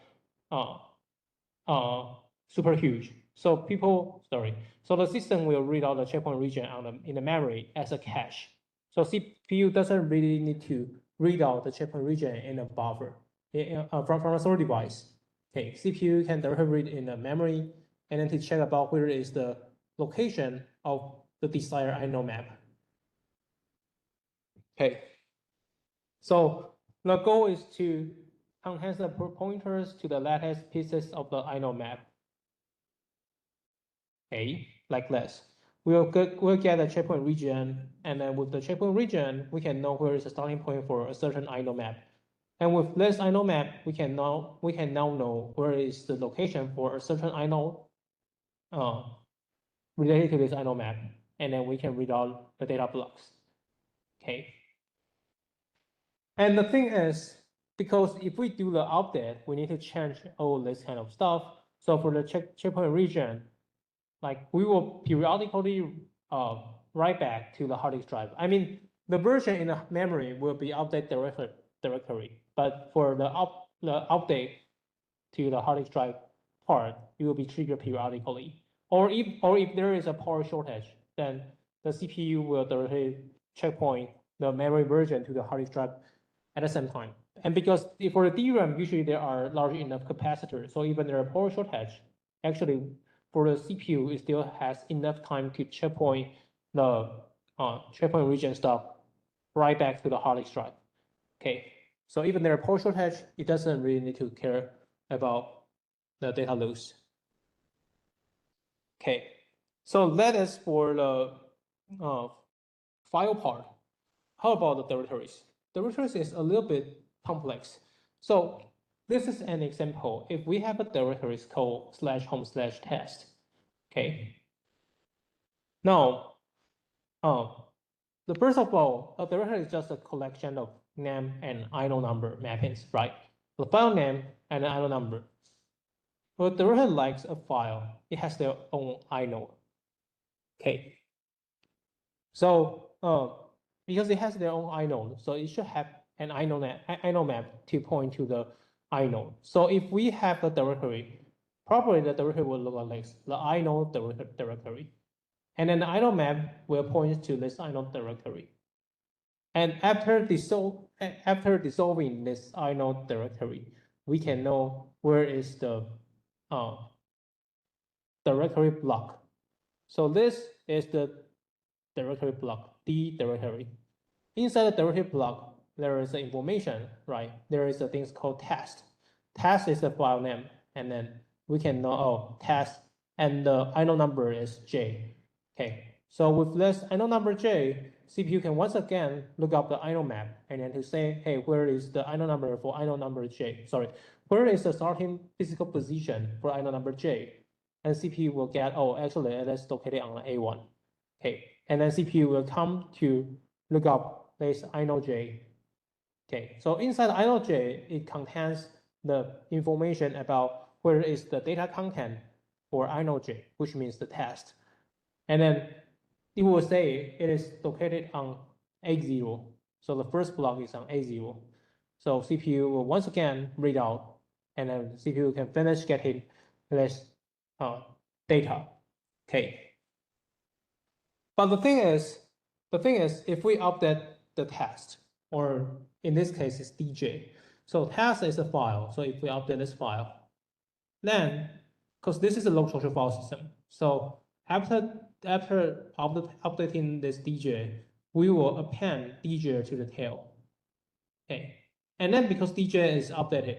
super huge. So the system will read out the checkpoint region in the memory as a cache. So CPU doesn't really need to read out the checkpoint region in a buffer from a storage device. Okay, CPU can directly read in the memory and then to check about where is the location of the desired inode map. Okay, so the goal is to enhance the pointers to the latest pieces of the inode map. Okay, like this. We'll get a checkpoint region, and then with the checkpoint region, we can know where is the starting point for a certain inode map. And with this inode map, we can now know where is the location for a certain inode related to this inode map, and then we can read out the data blocks. Okay. And the thing is, because if we do the update, we need to change all this kind of stuff. So for the checkpoint region, like we will periodically write back to the hard disk drive. I mean, the version in the memory will be update directory, but for the update to the hard disk drive part, it will be triggered periodically. Or if there is a power shortage, then the CPU will directly checkpoint the memory version to the hard disk drive at the same time. And because for the DRAM, usually there are large enough capacitors, so even there are power shortage, actually for the CPU, it still has enough time to checkpoint the checkpoint region stuff right back to the hard disk drive. Okay, so even there are power shortage, it doesn't really need to care about the data loss. Okay, so that is for the file part. How about the directories? Directories is a little bit complex. So this is an example. If we have a directory called /home/test, okay. Now, the first of all, a directory is just a collection of name and inode number mappings, right? The file name and the inode number. Well, the directory likes a file. It has their own inode. Okay. So because it has their own inode, so it should have an inode map to point to the inode. So if we have a directory, probably the directory will look like this, the inode directory. And then the inode map will point to this inode directory. And after dissolving this inode directory, we can know where is the directory block. So this is the directory block, D directory. Inside the directory block, there is information, right? There is a thing called test. Test is the file name, and then we can know, oh, test, and the inode number is J. Okay, so with this inode number J, CPU can once again look up the inode map, and then to say, hey, where is the inode number for inode number J? Sorry, where is the starting physical position for inode number J? And CPU will get, oh, actually, it is located on A1. Okay, and then CPU will come to look up this inode J. Okay, so inside inode J, it contains the information about where is the data content for inode J, which means the test. And then it will say it is located on A0. So the first block is on A0. So CPU will once again read out, and then CPU can finish getting this data. Okay. But the thing is, if we update the test, or in this case, it's DJ. So test is a file. So if we update this file, then, because this is a local structure file system, so after updating this DJ, we will append DJ to the tail. Okay, and then because DJ is updated,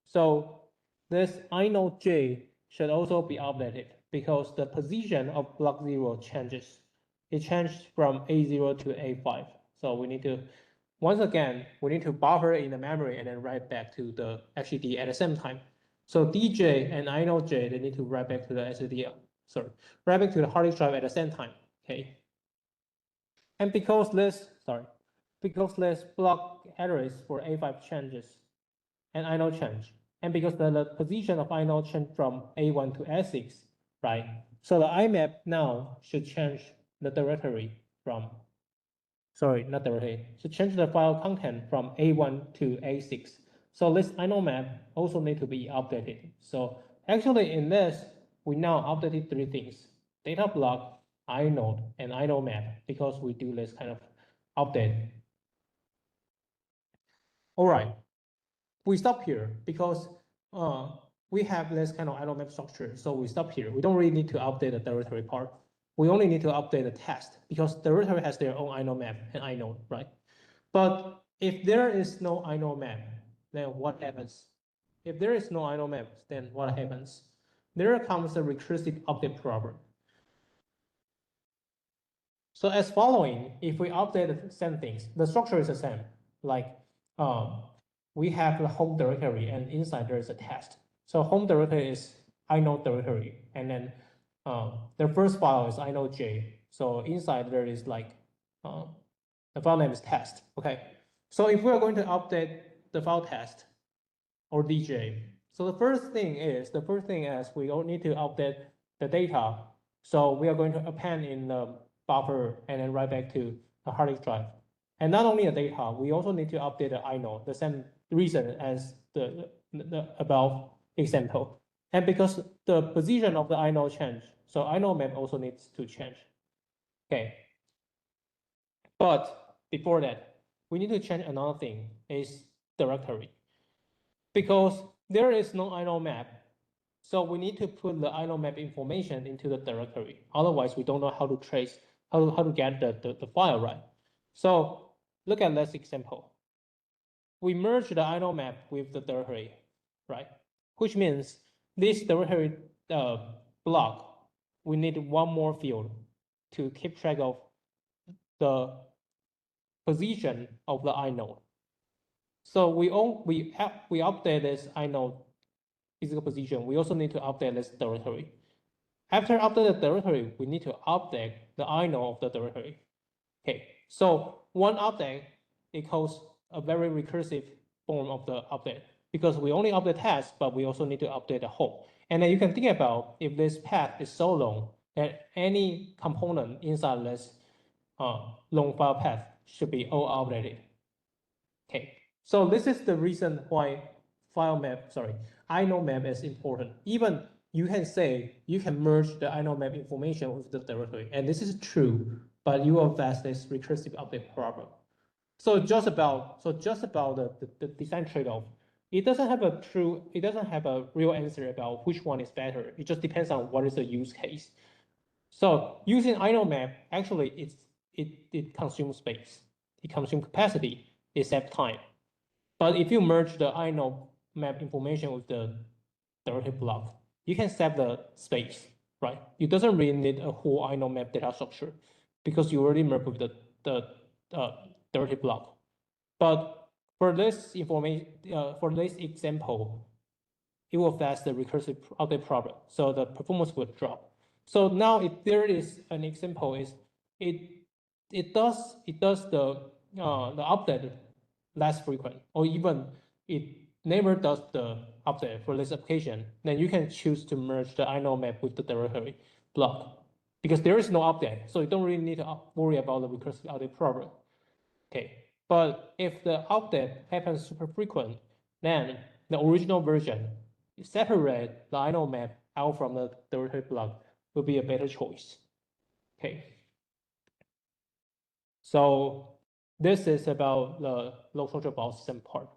so this inode J should also be updated because the position of block 0 changes. It changed from A0 to A5. So we need to, once again, we need to buffer in the memory and then write back to the HDD at the same time. So DJ and inode J, they need to write back to the HDD, write back to the hard disk drive at the same time, okay? And because this block address for A5 changes and inode change, and because the position of inode changed from A1 to A6, right? So the IMAP now should change the directory from, not directory, should change the file content from A1 to A6. So this inode map also need to be updated. So actually in this, we now updated 3 things: data block, inode, and inode map, because we do this kind of update. All right, we stop here because we have this kind of inode map structure. So we stop here. We don't really need to update the directory part. We only need to update the test because the directory has their own inode map and inode, right? But if there is no inode map, then what happens? If there is no inode map, then what happens? There comes a recursive update problem. So as following, if we update the same things, the structure is the same. Like we have the home directory, and inside there is a test. So home directory is inode directory, and then the first file is inode J. So inside there is like the file name is test. Okay. So if we are going to update the file test or DJ, so the first thing is we all need to update the data. So we are going to append in the buffer and then write back to the hard disk drive. And not only the data, we also need to update the inode, the same reason as the above example. And because the position of the inode change, so inode map also needs to change. Okay. But before that, we need to change another thing, is directory. Because there is no inode map, so we need to put the inode map information into the directory. Otherwise, we don't know how to trace, how to get the file, right? So look at this example. We merge the inode map with the directory, right? Which means this directory block, we need one more field to keep track of the position of the inode. So we update this inode physical position. We also need to update this directory. After update the directory, we need to update the inode of the directory. Okay, so one update equals a very recursive form of the update because we only update task, but we also need to update the whole. And then you can think about if this path is so long that any component inside this long file path should be all updated. Okay, so this is the reason why inode map is important. Even you can say you can merge the inode map information with the directory, and this is true, but you will face this recursive update problem. So just about the design trade-off. It doesn't have a real answer about which one is better. It just depends on what is the use case. So using inode map, actually it consumes space, it consumes capacity, it saves time. But if you merge the inode map information with the directory block, you can save the space, right? It doesn't really need a whole inode map data structure because you already merged with the directory block. But for this example, it will face the recursive update problem, so the performance will drop. So now if there is an example, it does the update less frequent, or even it never does the update for this application, then you can choose to merge the inode map with the directory block because there is no update, so you don't really need to worry about the recursive update problem. Okay, but if the update happens super frequent, then the original version, separate the inode map out from the directory block will be a better choice. Okay. So this is about the low structure file system part.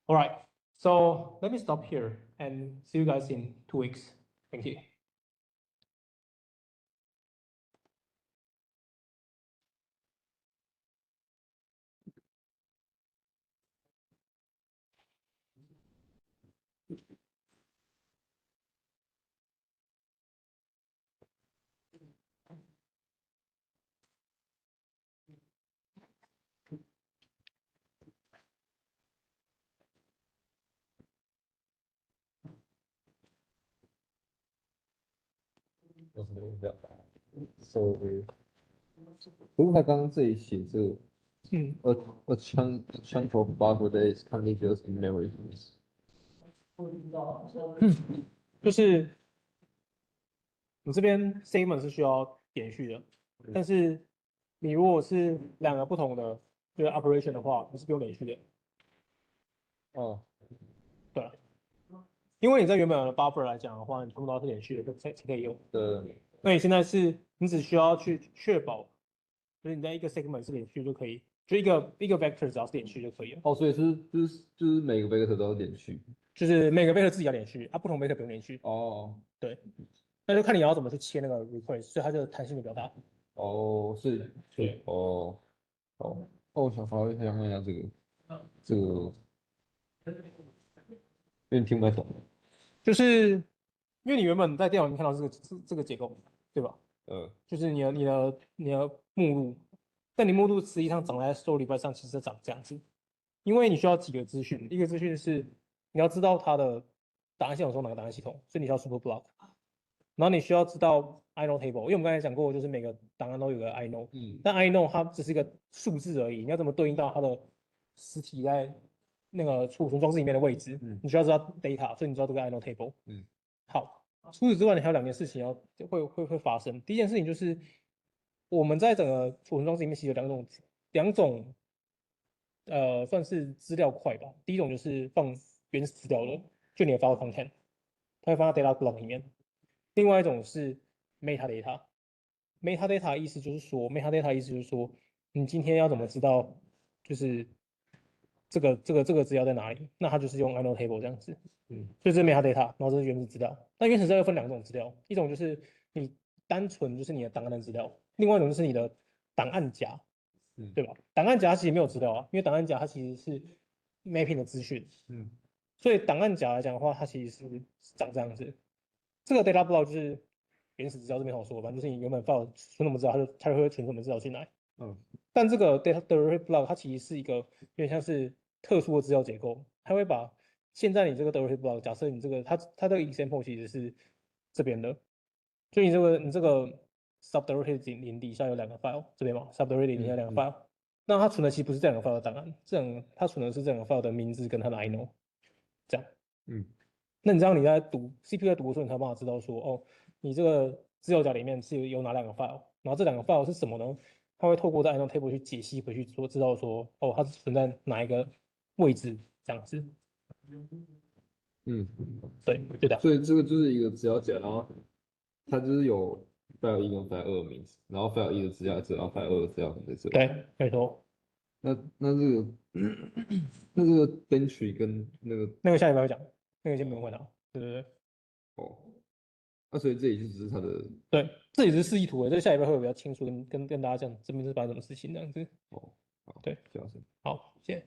All right, so let me stop here and see you guys in 2 weeks. Thank you.不过他刚刚这里写这个，a chunk of buffer that is currently just in memory. 就是你这边 segment 是需要连续的，但是你如果是2个不同的就是 operation 的话，你是不用连续的。哦，对啊，因为你在原本的 buffer 来讲的话，你全部都是连续的才可以用。对。那你现在是你只需要去确保，就是你在一个 segment 是连续就可以，就一个 vector 只要是连续就可以了。哦，所以就是每个 vector 都要连续。就是每个 vector 自己要连续，不同 vector 不用连续。哦，对，那就看你要怎么去切那个 request，所以它的弹性就比较大。哦，对，哦，我想问一下这个，有点听不太懂。就是因为你原本在电脑里看到这个结构，对吧？就是你的目录，但你目录实际上长在 store 里边上，其实长这样子，因为你需要几个资讯，一个资讯是你要知道它的档案系统中哪个档案系统，所以你需要 super block， 然后你需要知道 inode table， 因为我们刚才讲过，就是每个档案都有个 inode，但 inode 它只是一个数字而已，你要怎么对应到它的实体在那个储存装置里面的位置，你需要知道 data， 所以你知道这个 inode table。好，除此之外，你还有2件事情会发生。第一件事情就是我们在整个储存装置里面其实有两种算是资料块吧。第一种就是放原始资料的，就你的 file content， 它会放在 data block 里面。另外一种是 metadata，metadata 意思就是说，你今天要怎么知道就是这个资料在哪里？那它就是用 annotate 这样子。所以这是 metadata，然后这是原始资料。那原始资料又分2种资料，一种就是你单纯就是你的档案的资料，另外一种就是你的档案夹，对吧？档案夹其实没有资料啊，因为档案夹它其实是 mapping 的资讯，所以档案夹来讲的话，它其实是长这样子。这个 data block 就是原始资料这边好说，反正就是你原本 file 存什么资料，它就会存什么资料进来。但这个 data derivative block 它其实是一个有点像是特殊的资料结构，它会把现在你这个 derivative block， 假设你这个它这个 example 其实是这边的，所以你这个 subderivative 零底下有2个 file， 这边嘛 subderivative 底下有2个 file，那它存的其实不是这2个 file 的档案，它存的是这2个 file 的名字跟它的 ino， 这样。那你知道你在读 CPU 在读的时候，你才有办法知道说，哦，你这个资料夹里面是有哪2个 file， 然后这2个 file 是什么呢？它会透过在 annotate 去解析回去，知道说，哦，它是存在哪一个位置这样子。对，对的。所以这个就是一个资料夹，然后它就是有 file 1跟 file 2的名字，然后 file 1的资料在这，然后 file 2的资料在这。对，没错。那这个 bench 跟那个下礼拜会讲，那个先不用问了。对对对。哦，那所以这里就只是它的对，这也是示意图诶，这下礼拜会比较清楚跟大家讲这边是发生什么事情这样子。哦，好，对，这样子。好，谢谢。